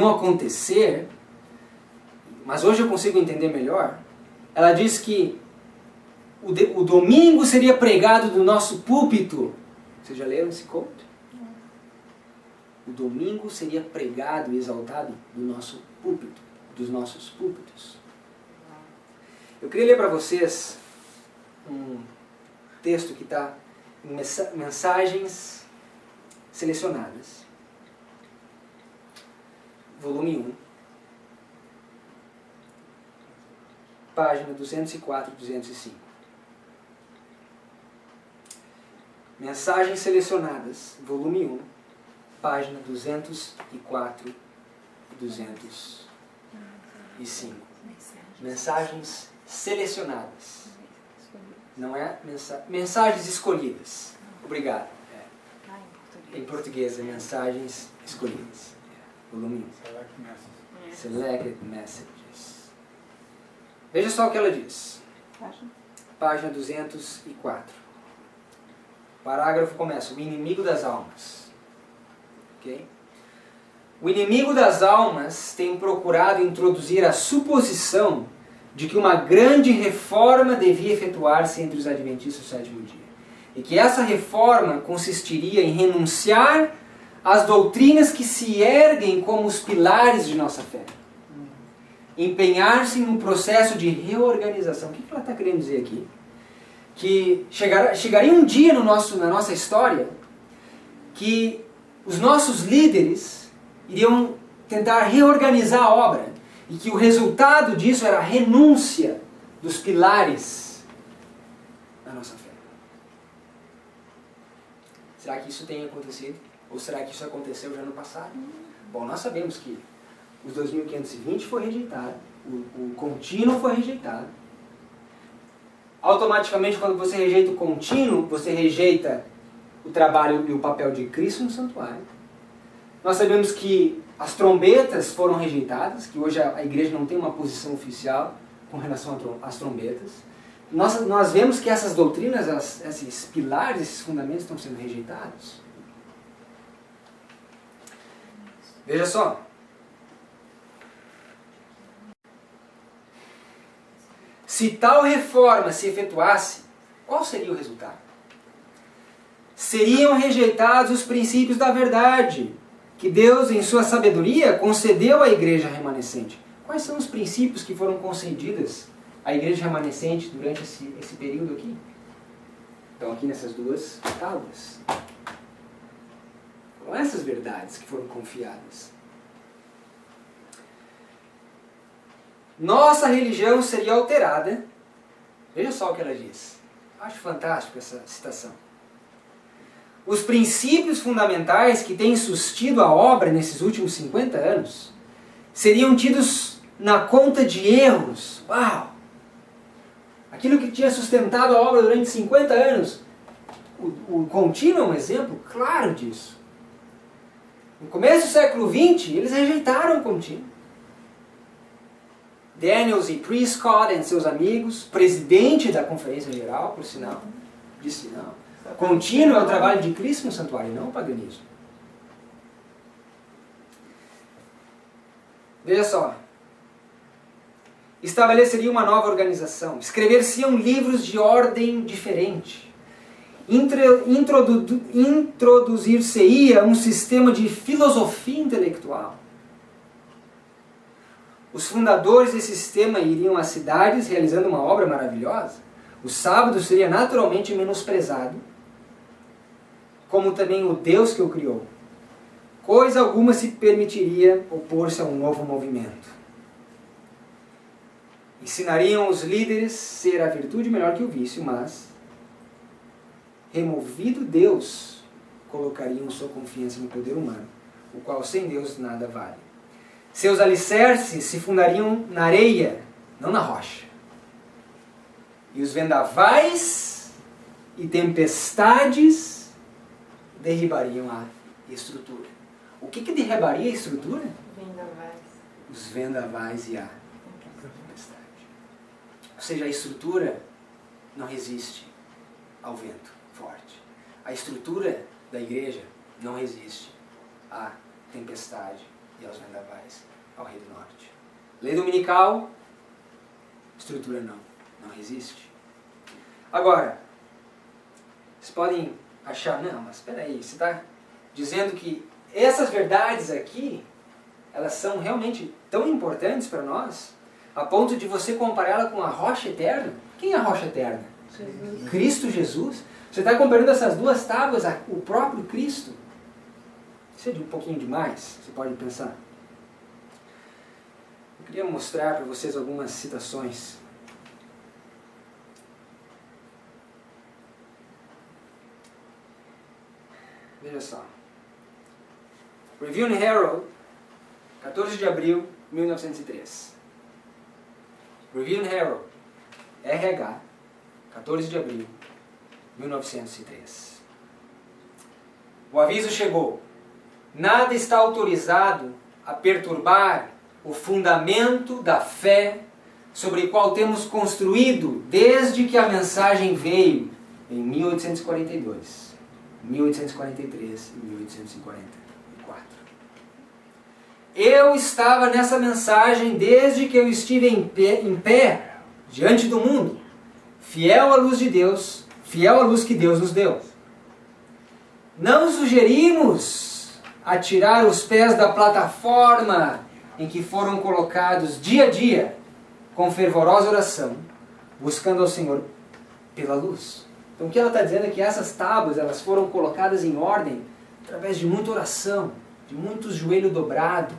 acontecer, mas hoje eu consigo entender melhor. Ela diz que o domingo seria pregado do nosso púlpito. Vocês já leram esse conto? O domingo seria pregado e exaltado do nosso púlpito, dos nossos púlpitos. Eu queria ler para vocês um texto que está em Mensagens Selecionadas, volume 1, página 204 e 205. Mensagens Selecionadas, volume 1, página 204 e 205. Mensagens selecionadas. Não é mensagens escolhidas. Obrigado. Em português é mensagens escolhidas. Volume 1. Selected Messages. Veja só o que ela diz. Página 204. O parágrafo começa: o inimigo das almas. Okay? O inimigo das almas tem procurado introduzir a suposição de que uma grande reforma devia efetuar-se entre os adventistas do sétimo dia. E que essa reforma consistiria em renunciar às doutrinas que se erguem como os pilares de nossa fé. Empenhar-se em um processo de reorganização. O que ela está querendo dizer aqui? Que chegaria um dia na nossa história que os nossos líderes iriam tentar reorganizar a obra e que o resultado disso era a renúncia dos pilares da nossa fé. Será que isso tem acontecido? Ou será que isso aconteceu já no passado? Bom, nós sabemos que os 2520 foi rejeitado, o contínuo foi rejeitado. Automaticamente, quando você rejeita o contínuo, você rejeita o trabalho e o papel de Cristo no santuário. Nós sabemos que as trombetas foram rejeitadas, que hoje a igreja não tem uma posição oficial com relação às trombetas. Nós vemos que essas doutrinas, esses pilares, esses fundamentos estão sendo rejeitados. Veja só. Se tal reforma se efetuasse, qual seria o resultado? Seriam rejeitados os princípios da verdade, que Deus, em sua sabedoria, concedeu à igreja remanescente. Quais são os princípios que foram concedidos à igreja remanescente durante esse período aqui? Estão aqui nessas duas tábuas. Foram essas verdades que foram confiadas. Nossa religião seria alterada. Veja só o que ela diz. Acho fantástico essa citação. Os princípios fundamentais que têm sustido a obra nesses últimos 50 anos seriam tidos na conta de erros. Uau! Aquilo que tinha sustentado a obra durante 50 anos. O contínuo é um exemplo claro disso. No começo do século XX, eles rejeitaram o contínuo. Daniels e Prescott e seus amigos, presidente da Conferência Geral, por sinal, disse não. Contínuo é o trabalho de Cristo no santuário, não o paganismo. Veja só. Estabeleceria uma nova organização. Escrever-se-iam livros de ordem diferente. Introduzir-se-ia um sistema de filosofia intelectual. Os fundadores desse sistema iriam às cidades realizando uma obra maravilhosa. O sábado seria naturalmente menosprezado, como também o Deus que o criou. Coisa alguma se permitiria opor-se a um novo movimento. Ensinariam os líderes ser a virtude melhor que o vício, mas, removido Deus, colocariam sua confiança no poder humano, o qual sem Deus nada vale. Seus alicerces se fundariam na areia, não na rocha. E os vendavais e tempestades derribariam a estrutura. O que derribaria a estrutura? Vendavais. Os vendavais e a tempestade. Ou seja, a estrutura não resiste ao vento forte. A estrutura da igreja não resiste à tempestade e aos vendavais ao rei do norte. Lei dominical, estrutura não resiste. Agora, vocês podem achar, não, mas espera aí, você está dizendo que essas verdades aqui, elas são realmente tão importantes para nós, a ponto de você compará-la com a rocha eterna? Quem é a rocha eterna? Jesus. Cristo Jesus. Você está comparando essas duas tábuas ao próprio Cristo. Isso é de um pouquinho demais, você pode pensar. Eu queria mostrar para vocês algumas citações. Veja só. Review and Herald, 14 de abril de 1903. Review and Herald, RH, 14 de abril de 1903. O aviso chegou. Nada está autorizado a perturbar o fundamento da fé sobre o qual temos construído desde que a mensagem veio em 1842, 1843 e 1844. Eu estava nessa mensagem desde que eu estive em pé diante do mundo, fiel à luz de Deus, fiel à luz que Deus nos deu. Não sugerimos atirar os pés da plataforma em que foram colocados dia a dia, com fervorosa oração, buscando ao Senhor pela luz. Então o que ela está dizendo é que essas tábuas elas foram colocadas em ordem através de muita oração, de muitos joelhos dobrados,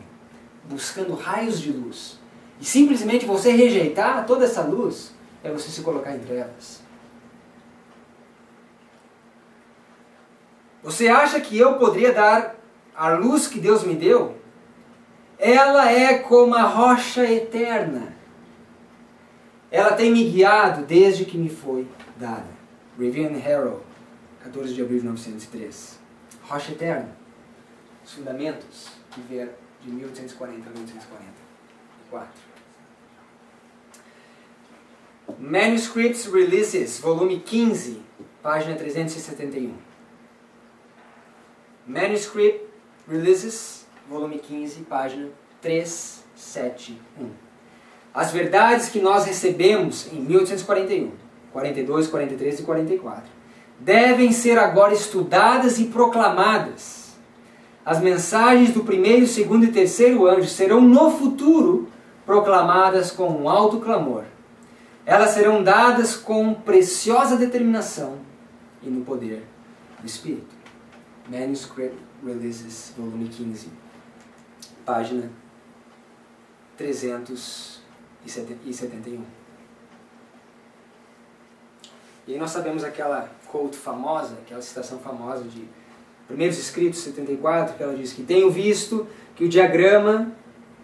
buscando raios de luz. E simplesmente você rejeitar toda essa luz é você se colocar em trevas. Você acha que eu poderia dar a luz que Deus me deu? Ela é como a rocha eterna. Ela tem me guiado desde que me foi dada. Review and Herald, 14 de abril de 1903. Rocha eterna. Os fundamentos que vieram de 1840 a 1844. Manuscripts Releases, volume 15, página 371. Manuscript Releases, volume 15, página 371. As verdades que nós recebemos em 1841, 42, 43 e 44 devem ser agora estudadas e proclamadas. As mensagens do primeiro, segundo e terceiro anjo serão no futuro proclamadas com um alto clamor. Elas serão dadas com preciosa determinação e no poder do Espírito. Manuscript Releases, volume 15, página 371. E aí nós sabemos aquela quote famosa, aquela citação famosa de Primeiros Escritos, 74, que ela diz que tenho visto que o diagrama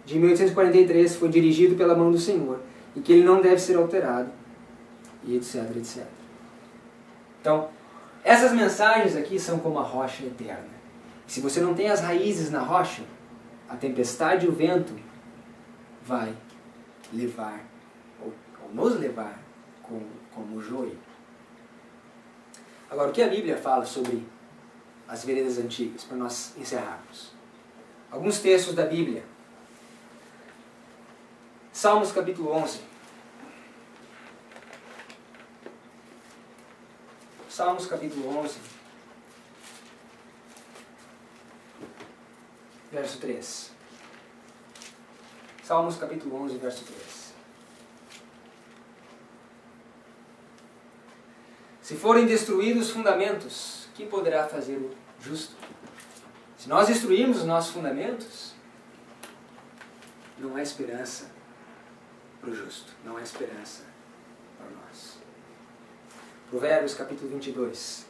de 1843 foi dirigido pela mão do Senhor e que ele não deve ser alterado, e etc, etc. Então, essas mensagens aqui são como a rocha eterna. Se você não tem as raízes na rocha, a tempestade e o vento vai levar, ou nos levar como joio. Agora, o que a Bíblia fala sobre as veredas antigas, para nós encerrarmos? Alguns textos da Bíblia. Salmos capítulo 11. Salmos capítulo 11, verso 3. Salmos capítulo 11, verso 3. Se forem destruídos os fundamentos, que poderá fazer o justo? Se nós destruirmos os nossos fundamentos, não há esperança para o justo, não há esperança para nós. Provérbios capítulo 22.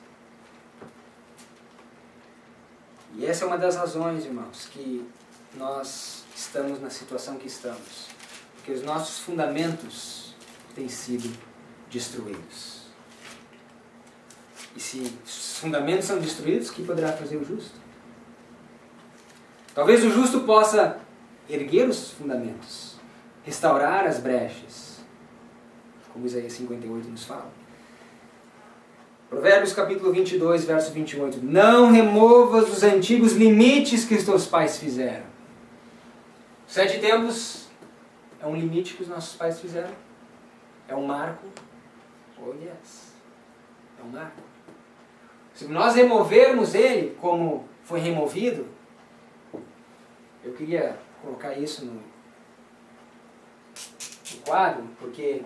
E essa é uma das razões, irmãos, que nós estamos na situação que estamos. Porque os nossos fundamentos têm sido destruídos. E se os fundamentos são destruídos, o que poderá fazer o justo? Talvez o justo possa erguer os fundamentos, restaurar as brechas, como Isaías 58 nos fala. Provérbios capítulo 22, verso 28. Não removas os antigos limites que os teus pais fizeram. 7 tempos é um limite que os nossos pais fizeram. É um marco. Oh yes. É um marco. Se nós removermos ele como foi removido, eu queria colocar isso no quadro, porque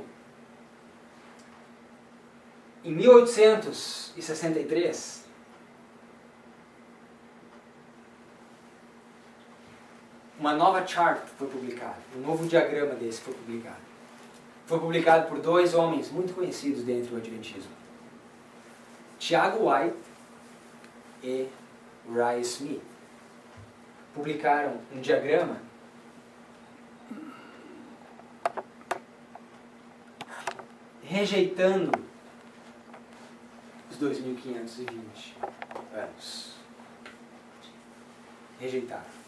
em 1863, uma nova chart foi publicada, um novo diagrama desse foi publicado. Foi publicado por 2 homens muito conhecidos dentro do Adventismo. Tiago White e Ray Smith. Publicaram um diagrama rejeitando os 2520 anos. Rejeitaram.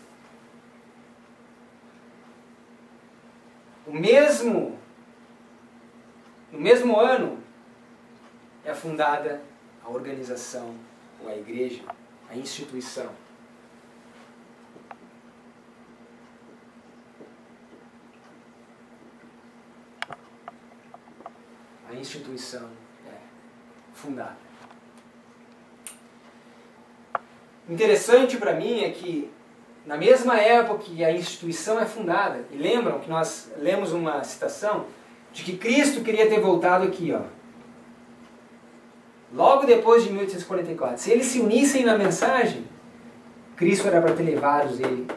No mesmo ano é fundada a organização, ou a igreja, a instituição. A instituição é fundada. Interessante para mim é que, na mesma época que a instituição é fundada, e lembram que nós lemos uma citação de que Cristo queria ter voltado aqui, ó. Logo depois de 1844. Se eles se unissem na mensagem, Cristo era para ter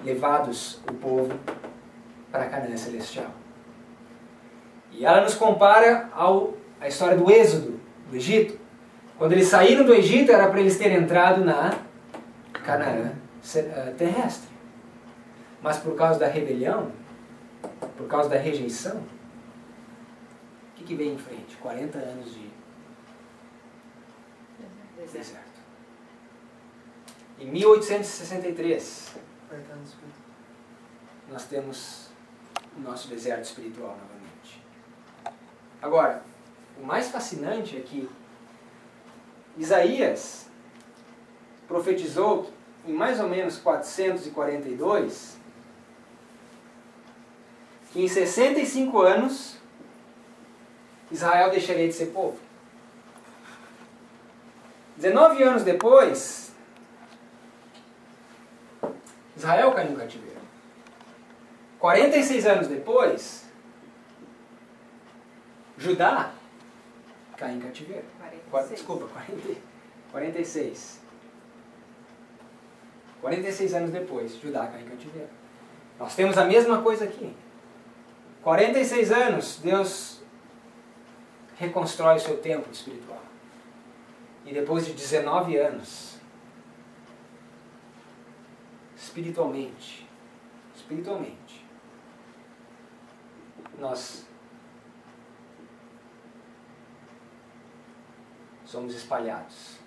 levados o povo para a Canaã Celestial. E ela nos compara à história do Êxodo, do Egito. Quando eles saíram do Egito, era para eles terem entrado na Canaã terrestre. Mas por causa da rebelião, por causa da rejeição, o que vem em frente? 40 anos de deserto. Em 1863, nós temos o nosso deserto espiritual novamente. Agora, o mais fascinante é que Isaías profetizou em mais ou menos 442 que em 65 anos Israel deixaria de ser povo. 19 anos depois, Israel caiu no cativeiro. 46 anos depois, Judá cai em cativeiro. 46. 46 anos depois, Judá cai em cativeiro. Nós temos a mesma coisa aqui. 46 anos, Deus reconstrói o seu templo espiritual. E depois de 19 anos, espiritualmente, nós somos espalhados.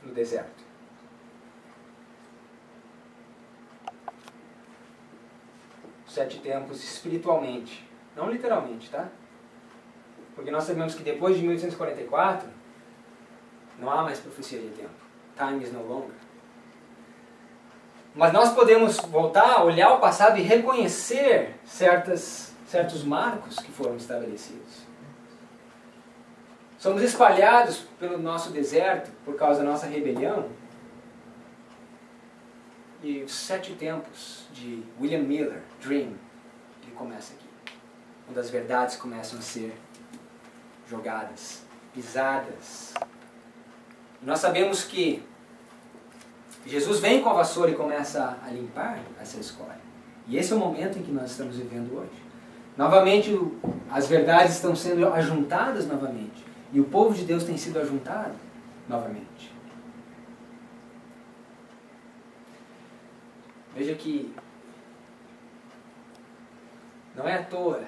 no deserto? Os 7 tempos espiritualmente, não literalmente, tá? Porque nós sabemos que depois de 1844, não há mais profecia de tempo. Time is no longer. Mas nós podemos voltar, olhar o passado e reconhecer certos marcos que foram estabelecidos. Somos espalhados pelo nosso deserto por causa da nossa rebelião. E os 7 tempos de William Miller, Dream, ele começa aqui. Onde as verdades começam a ser jogadas, pisadas. E nós sabemos que Jesus vem com a vassoura e começa a limpar essa escória. E esse é o momento em que nós estamos vivendo hoje. Novamente, as verdades estão sendo ajuntadas novamente. E o povo de Deus tem sido ajuntado novamente. Veja que não é à toa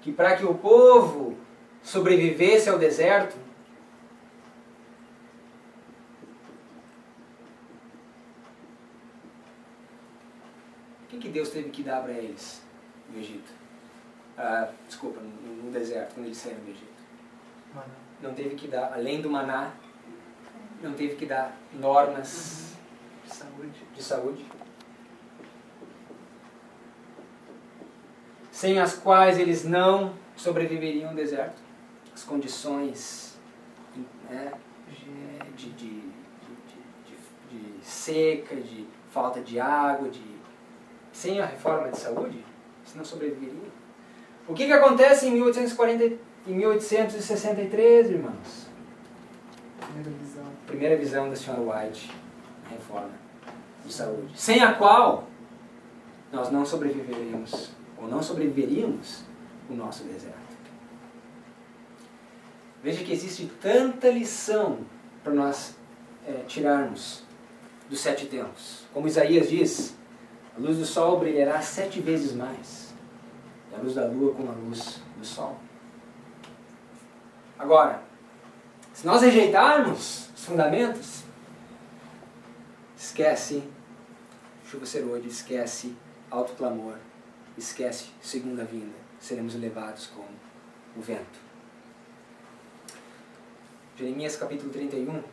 que para que o povo sobrevivesse ao deserto, o que Deus teve que dar para eles no Egito? Desculpa, no deserto, quando eles saíram do Egito. Não teve que dar, além do maná, não teve que dar normas de saúde, sem as quais eles não sobreviveriam ao deserto. As condições de seca, de falta de água, sem a reforma de saúde, eles não sobreviveriam. O que acontece em 1863, irmãos? Primeira visão da senhora White, a reforma de saúde, sem a qual nós não sobreviveríamos, ou não sobreviveríamos o nosso deserto. Veja que existe tanta lição para nós tirarmos dos 7 tempos. Como Isaías diz, a luz do sol brilhará 7 vezes mais, e a luz da lua como a luz do sol. Agora, se nós rejeitarmos os fundamentos, esquece chuva serôdia, esquece alto clamor, esquece segunda vinda, seremos levados como o vento. Jeremias capítulo 31.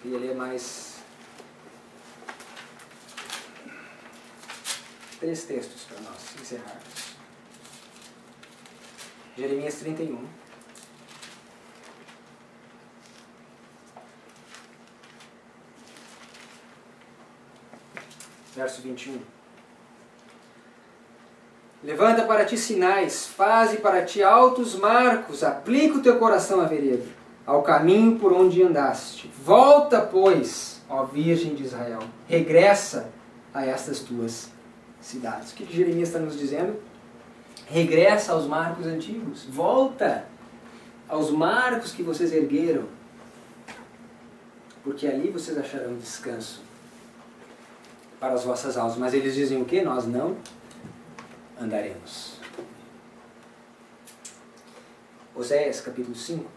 Queria ler mais 3 textos para nós encerrarmos. Jeremias 31. Verso 21. Levanta para ti sinais, faze para ti altos marcos, aplica o teu coração à vereda, ao caminho por onde andaste. Volta, pois, ó Virgem de Israel, regressa a estas tuas cidades. O que Jeremias está nos dizendo? Regressa aos marcos antigos, volta aos marcos que vocês ergueram, porque ali vocês acharão descanso para as vossas almas. Mas eles dizem o quê? Nós não andaremos. Oséias capítulo 5.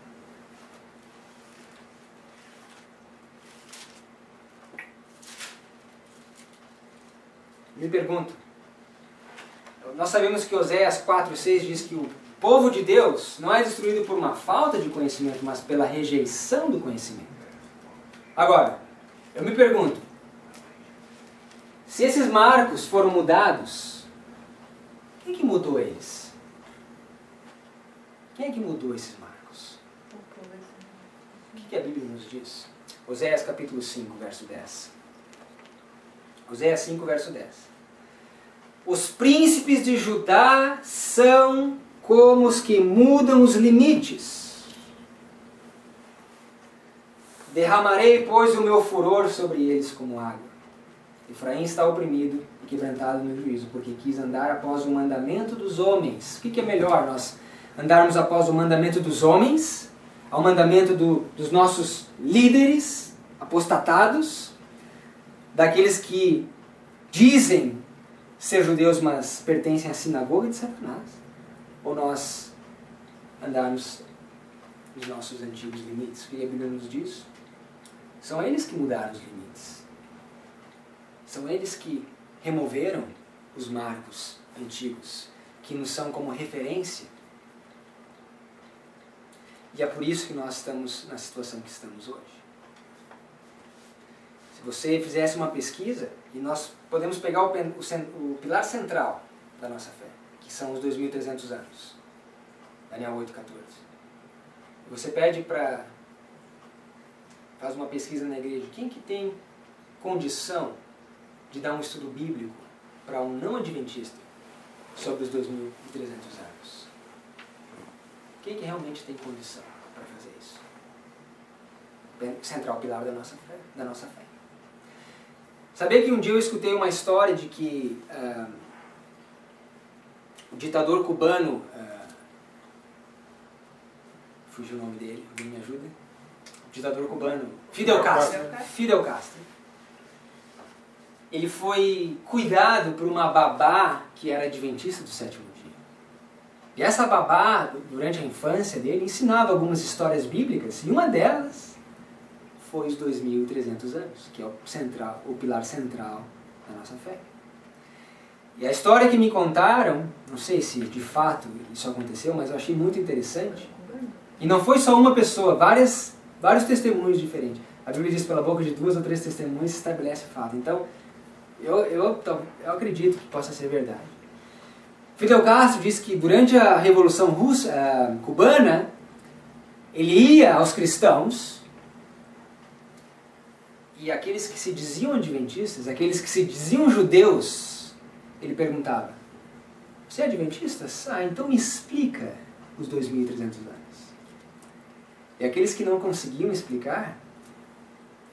Me pergunto, nós sabemos que Oséias 4:6 diz que o povo de Deus não é destruído por uma falta de conhecimento, mas pela rejeição do conhecimento. Agora, eu me pergunto, se esses marcos foram mudados, quem que mudou eles? Quem é que mudou esses marcos? O que a Bíblia nos diz? Oséias capítulo 5, verso 10. Oséias 5, verso 10. Os príncipes de Judá são como os que mudam os limites. Derramarei, pois, o meu furor sobre eles como água. Efraim está oprimido e quebrantado no juízo, porque quis andar após o mandamento dos homens. O que é melhor, nós andarmos após o mandamento dos homens, ao mandamento dos nossos líderes apostatados, daqueles que dizem ser judeus, mas pertencem à sinagoga de Satanás? Ou nós andarmos nos nossos antigos limites. O que a Bíblia nos diz? São eles que mudaram os limites. São eles que removeram os marcos antigos, que nos são como referência. E é por isso que nós estamos na situação que estamos hoje. Se você fizesse uma pesquisa, e nós podemos pegar o pilar central da nossa fé, que são os 2.300 anos, Daniel 8,14. Você pede para... faz uma pesquisa na igreja, quem que tem condição de dar um estudo bíblico para um não adventista sobre os 2.300 anos? Quem que realmente tem condição para fazer isso? Central pilar da nossa fé. Sabia que um dia eu escutei uma história de que o ditador cubano, fugiu o nome dele, alguém me ajuda? O ditador cubano, Fidel Castro. Ele foi cuidado por uma babá que era adventista do sétimo dia. E essa babá, durante a infância dele, ensinava algumas histórias bíblicas, e uma delas foi os 2.300 anos, que é o pilar central da nossa fé. E a história que me contaram, não sei se de fato isso aconteceu, mas eu achei muito interessante. E não foi só uma pessoa, vários testemunhos diferentes. A Bíblia diz, pela boca de 2 ou 3 testemunhos se estabelece fato. Então, eu acredito que possa ser verdade. Fidel Castro diz que durante a Revolução Cubana, ele ia aos cristãos, e aqueles que se diziam adventistas, aqueles que se diziam judeus, ele perguntava, você é adventista? Então me explica os 2.300 anos. E aqueles que não conseguiam explicar,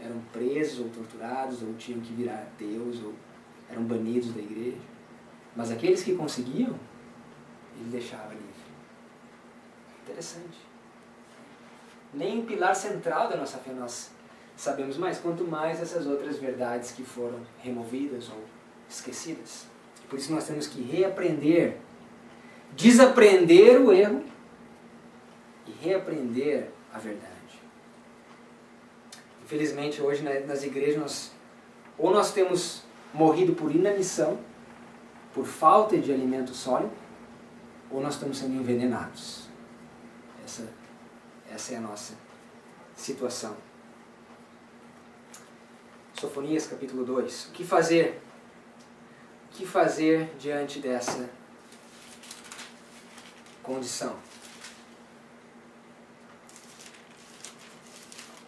eram presos ou torturados, ou tinham que virar ateus, ou eram banidos da igreja. Mas aqueles que conseguiam, ele deixava livre. Interessante. Nem o pilar central da nossa fé nós sabemos mais, quanto mais essas outras verdades que foram removidas ou esquecidas. Por isso nós temos que reaprender, desaprender o erro e reaprender a verdade. Infelizmente hoje nas igrejas nós temos morrido por inanição, por falta de alimento sólido, ou nós estamos sendo envenenados. Essa é a nossa situação. Sofonias capítulo 2. O que fazer? O que fazer diante dessa condição?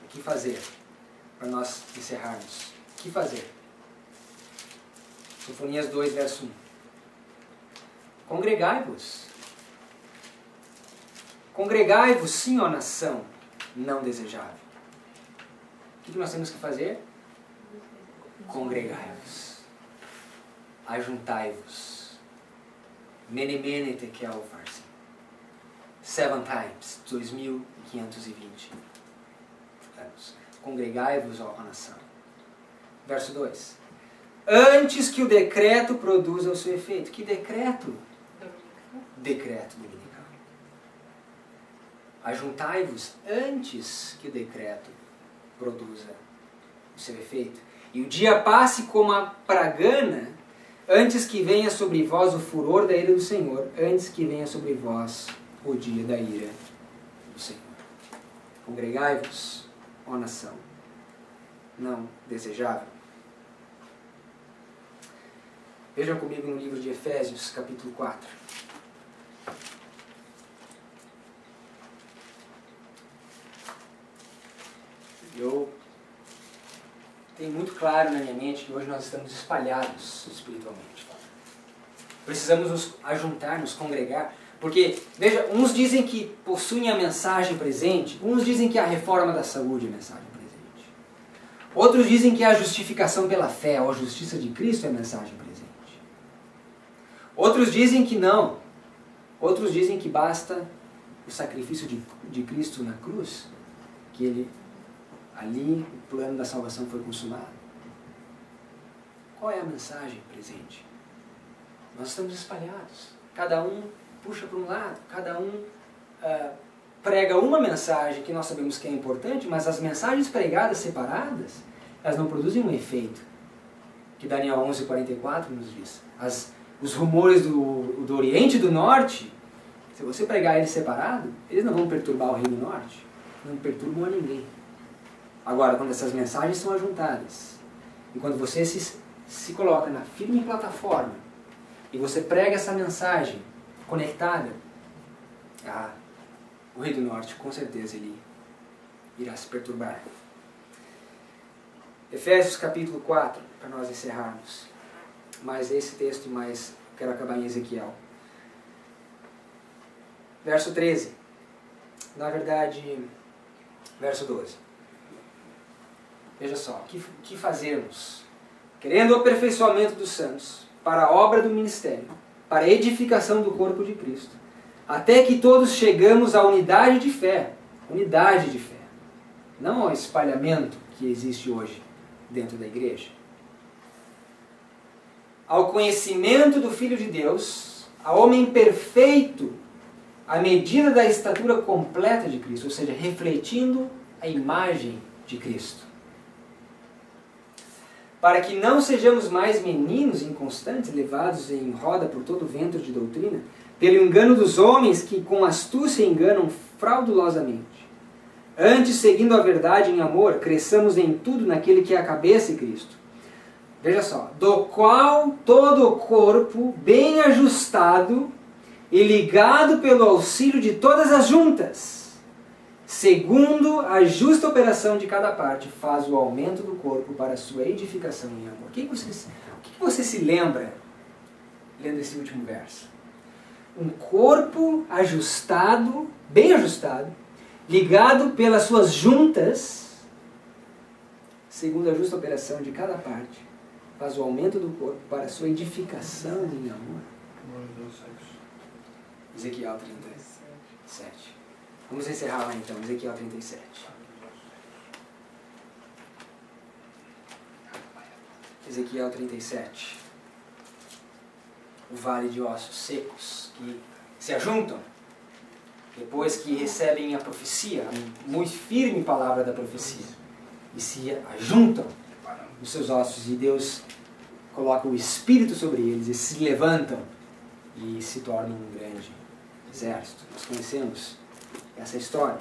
O que fazer? Para nós encerrarmos. O que fazer? Sofonias 2, verso 1. Congregai-vos. Congregai-vos, sim, ó nação não desejável. O que nós temos que fazer? Congregai-vos. Ajuntai-vos. Menemene tekel upharsin. 7 times, 2.520 anos. Congregai-vos, ó nação. Verso 2. Antes que o decreto produza o seu efeito. Que decreto? Decreto dominical. Ajuntai-vos antes que o decreto produza o seu efeito. E o dia passe como a pragana, antes que venha sobre vós o furor da ira do Senhor, antes que venha sobre vós o dia da ira do Senhor. Congregai-vos, ó nação não desejável. Vejam comigo no livro de Efésios, capítulo 4. Eu tenho muito claro na minha mente que hoje nós estamos espalhados espiritualmente. Precisamos nos ajuntar, nos congregar, porque, veja, uns dizem que possuem a mensagem presente, uns dizem que a reforma da saúde é a mensagem presente. Outros dizem que a justificação pela fé, ou a justiça de Cristo é a mensagem presente. Outros dizem que não. Outros dizem que basta o sacrifício de Cristo na cruz, que ali o plano da salvação foi consumado. Qual é a mensagem presente? Nós estamos espalhados. Cada um puxa para um lado, cada um prega uma mensagem que nós sabemos que é importante, mas as mensagens pregadas separadas, elas não produzem um efeito, que Daniel 11:44 nos diz. Os rumores do Oriente e do Norte, se você pregar eles separado, eles não vão perturbar o Reino do Norte, não perturbam a ninguém. Agora, quando essas mensagens são ajuntadas, e quando você se coloca na firme plataforma, e você prega essa mensagem conectada, o Rei do Norte, com certeza, ele irá se perturbar. Efésios capítulo 4, para nós encerrarmos. Mais esse texto, mas quero acabar em Ezequiel. Verso 13. Na verdade, verso 12. Veja só, o que fazermos? Querendo o aperfeiçoamento dos santos, para a obra do ministério, para a edificação do corpo de Cristo, até que todos chegamos à unidade de fé. Unidade de fé. Não ao espalhamento que existe hoje dentro da igreja. Ao conhecimento do Filho de Deus, ao homem perfeito, à medida da estatura completa de Cristo, ou seja, refletindo a imagem de Cristo. Para que não sejamos mais meninos inconstantes, levados em roda por todo vento de doutrina, pelo engano dos homens que com astúcia enganam fraudulosamente. Antes, seguindo a verdade em amor, cresçamos em tudo naquele que é a cabeça, Cristo. Veja só, do qual todo o corpo, bem ajustado e ligado pelo auxílio de todas as juntas, segundo a justa operação de cada parte, faz o aumento do corpo para a sua edificação em amor. O que você se lembra lendo esse último verso? Um corpo ajustado, bem ajustado, ligado pelas suas juntas, segundo a justa operação de cada parte, faz o aumento do corpo para a sua edificação em amor. Ezequiel 37. Vamos encerrar lá então, Ezequiel 37. Ezequiel 37. O vale de ossos secos que se ajuntam depois que recebem a profecia, a muito firme palavra da profecia, e se ajuntam os seus ossos, e Deus coloca o Espírito sobre eles, e se levantam e se tornam um grande exército. Nós conhecemos essa história.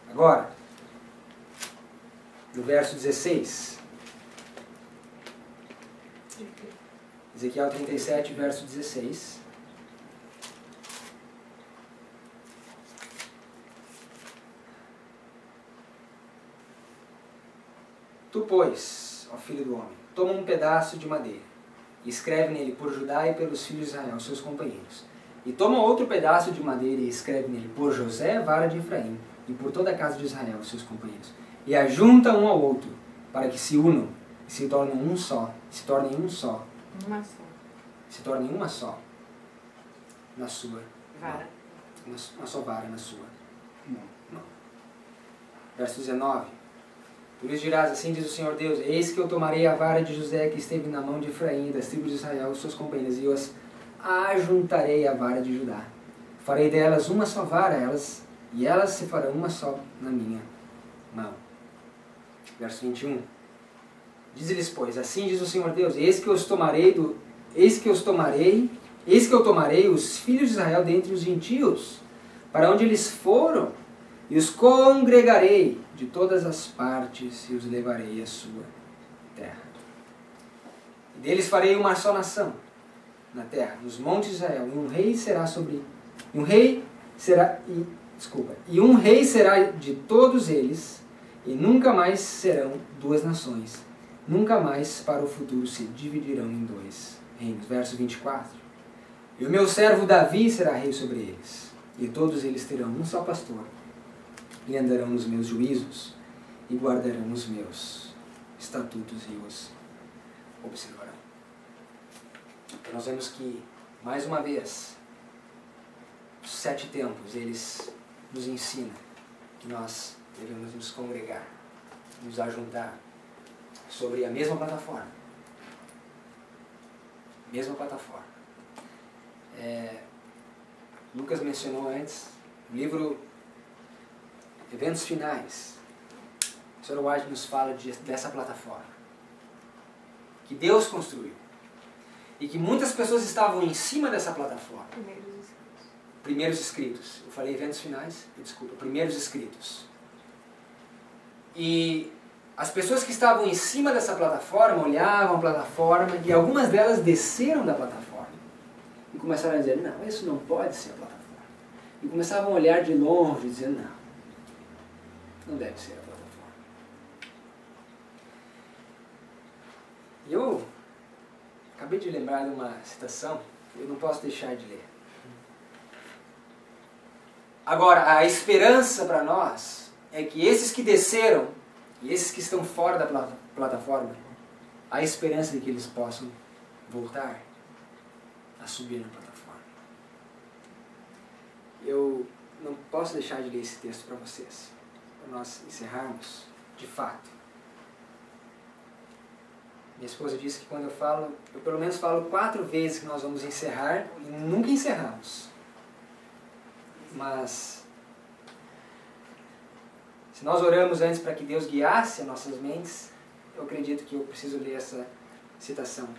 Agora, no verso 16, Ezequiel 37, verso 16. Tu, pois, ó filho do homem, toma um pedaço de madeira e escreve nele por Judá e pelos filhos de Israel, seus companheiros. E toma outro pedaço de madeira e escreve nele por José, vara de Efraim, e por toda a casa de Israel, seus companheiros. E ajunta um ao outro, para que se unam e se tornem um só. Se tornem um só. Uma só. Se tornem uma só. Na sua Vara. Uma só vara na sua. Não. Verso 19. Por isso dirás, assim diz o Senhor Deus, eis que eu tomarei a vara de José que esteve na mão de Efraim, das tribos de Israel, os seus companheiros, e eu as ajuntarei à vara de Judá. Farei delas uma só vara, e elas se farão uma só na minha mão. Verso 21. Diz-lhes, pois, assim diz o Senhor Deus, eis que eu tomarei os filhos de Israel dentre os gentios, para onde eles foram, e os congregarei de todas as partes, e os levarei à sua terra. E deles farei uma só nação na terra, nos montes de Israel, e um rei será de todos eles, e nunca mais serão duas nações, nunca mais para o futuro se dividirão em dois reinos. Verso 24. E o meu servo Davi será rei sobre eles, e todos eles terão um só pastor, e andarão nos meus juízos, e guardarão os meus estatutos e os observarão. Então nós vemos que, mais uma vez, os 7 tempos, eles nos ensinam que nós devemos nos congregar, nos ajuntar sobre a mesma plataforma. Lucas mencionou antes, o livro Eventos Finais. O Sr. White nos fala dessa plataforma que Deus construiu e que muitas pessoas estavam em cima dessa plataforma. Primeiros escritos. Eu falei eventos finais? Desculpa, primeiros escritos. E as pessoas que estavam em cima dessa plataforma olhavam a plataforma e algumas delas desceram da plataforma e começaram a dizer, não, isso não pode ser a plataforma. E começavam a olhar de longe dizendo, não deve ser a plataforma. E eu acabei de lembrar de uma citação que eu não posso deixar de ler. Agora, a esperança para nós é que esses que desceram e esses que estão fora da plataforma, a esperança de que eles possam voltar a subir na plataforma. Eu não posso deixar de ler esse texto para vocês, para nós encerrarmos de fato. Minha esposa disse que quando eu falo, eu pelo menos falo 4 vezes que nós vamos encerrar e nunca encerramos. Mas se nós oramos antes para que Deus guiasse as nossas mentes, eu acredito que eu preciso ler essa citação.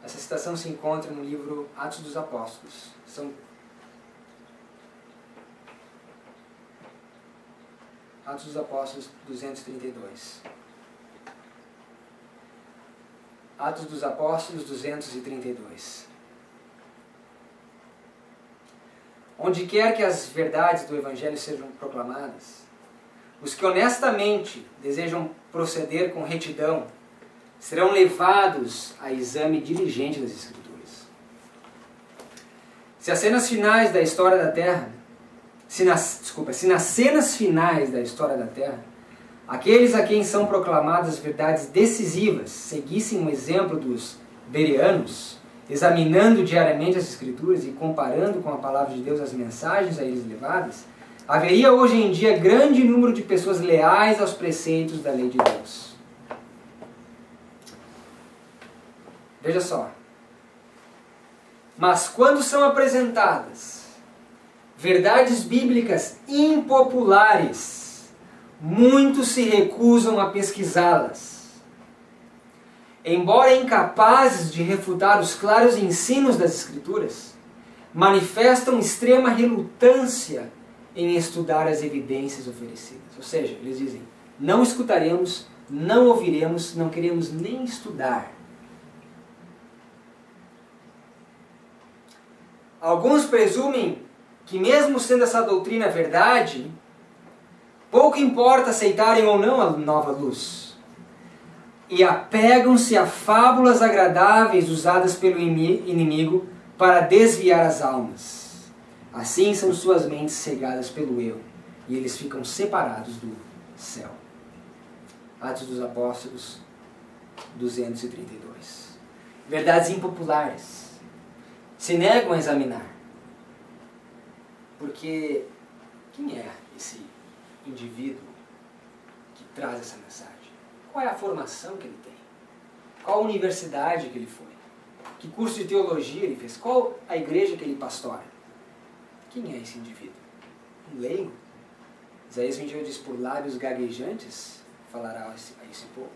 Essa citação se encontra no livro Atos dos Apóstolos. Atos dos Apóstolos 232. Atos dos Apóstolos 232. Onde quer que as verdades do Evangelho sejam proclamadas, os que honestamente desejam proceder com retidão serão levados a exame diligente das Escrituras. Se nas cenas finais da história da Terra, aqueles a quem são proclamadas verdades decisivas seguissem o exemplo dos bereanos, examinando diariamente as Escrituras e comparando com a palavra de Deus as mensagens a eles levadas, haveria hoje em dia grande número de pessoas leais aos preceitos da lei de Deus. Veja só. Mas quando são apresentadas verdades bíblicas impopulares, muitos se recusam a pesquisá-las. Embora incapazes de refutar os claros ensinos das Escrituras, manifestam extrema relutância em estudar as evidências oferecidas. Ou seja, eles dizem, não escutaremos, não ouviremos, não queremos nem estudar. Alguns presumem que mesmo sendo essa doutrina verdade, pouco importa aceitarem ou não a nova luz. E apegam-se a fábulas agradáveis usadas pelo inimigo para desviar as almas. Assim são suas mentes cegadas pelo eu, e eles ficam separados do céu. Atos dos Apóstolos 232. Verdades impopulares. Se negam a examinar. Porque quem é esse indivíduo que traz essa mensagem? Qual é a formação que ele tem? Qual a universidade que ele foi? Que curso de teologia ele fez? Qual a igreja que ele pastora? Quem é esse indivíduo? Um leigo? Isaías 28 diz, por lábios gaguejantes falará a esse povo.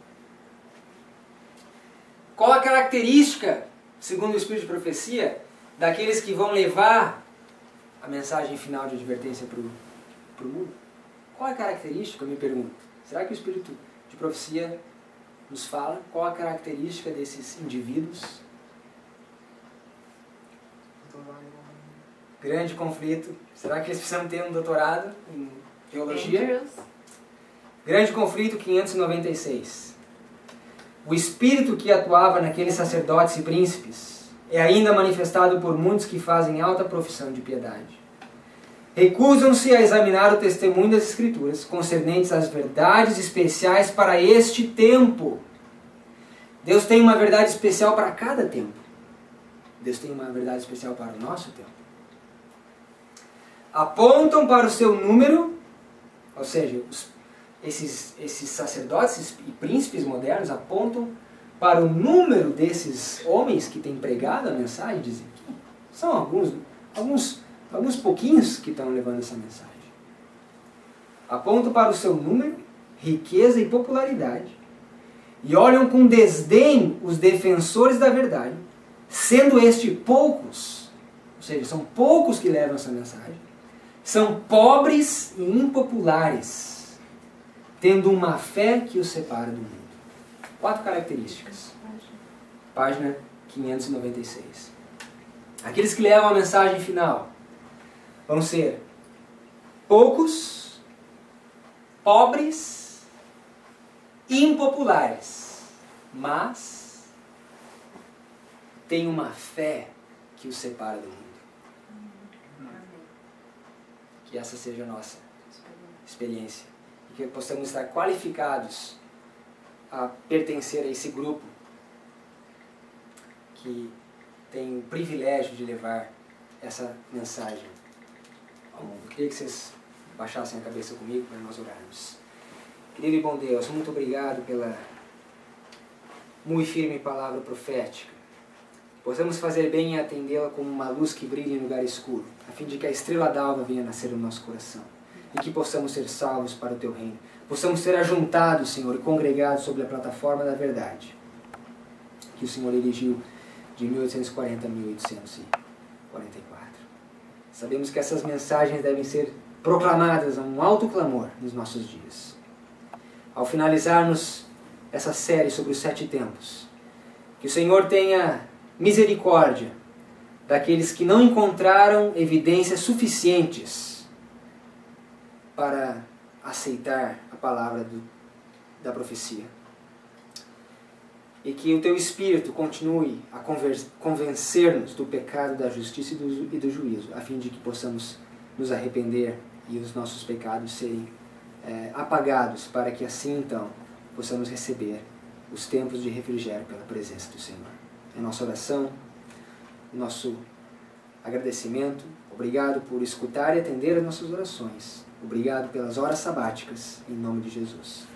Qual a característica, segundo o Espírito de Profecia, daqueles que vão levar a mensagem final de advertência para o mundo? Qual é a característica, eu me pergunto? Será que o Espírito de Profecia nos fala qual a característica desses indivíduos? Grande conflito. Será que eles precisam ter um doutorado em teologia? Grande conflito 596. O espírito que atuava naqueles sacerdotes e príncipes é ainda manifestado por muitos que fazem alta profissão de piedade. Recusam-se a examinar o testemunho das Escrituras concernentes às verdades especiais para este tempo. Deus tem uma verdade especial para cada tempo. Deus tem uma verdade especial para o nosso tempo. Apontam para o seu número, ou seja, esses sacerdotes e príncipes modernos apontam para o número desses homens que têm pregado a mensagem, dizem que são alguns pouquinhos que estão levando essa mensagem. Apontam para o seu número, riqueza e popularidade, e olham com desdém os defensores da verdade, sendo poucos, ou seja, são poucos que levam essa mensagem, são pobres e impopulares, tendo uma fé que os separa do mundo. 4 características. Página 596. Aqueles que levam a mensagem final vão ser poucos, pobres, impopulares, mas têm uma fé que os separa do mundo. Que essa seja a nossa experiência. E que possamos estar qualificados a pertencer a esse grupo que tem o privilégio de levar essa mensagem ao mundo. Eu queria que vocês baixassem a cabeça comigo para nós orarmos. Querido e bom Deus, muito obrigado pela muito firme palavra profética. Possamos fazer bem em atendê-la como uma luz que brilha em lugar escuro, a fim de que a estrela d'alva venha nascer no nosso coração e que possamos ser salvos para o Teu reino. Possamos ser ajuntados, Senhor, e congregados sobre a plataforma da verdade que o Senhor erigiu de 1840 a 1844. Sabemos que essas mensagens devem ser proclamadas a um alto clamor nos nossos dias. Ao finalizarmos essa série sobre os 7 tempos, que o Senhor tenha misericórdia daqueles que não encontraram evidências suficientes para aceitar a palavra da profecia. E que o Teu Espírito continue a convencer-nos do pecado, da justiça e do juízo, a fim de que possamos nos arrepender e os nossos pecados serem apagados, para que assim então possamos receber os tempos de refrigério pela presença do Senhor. É nossa oração, nosso agradecimento. Obrigado por escutar e atender as nossas orações. Obrigado pelas horas sabáticas, em nome de Jesus.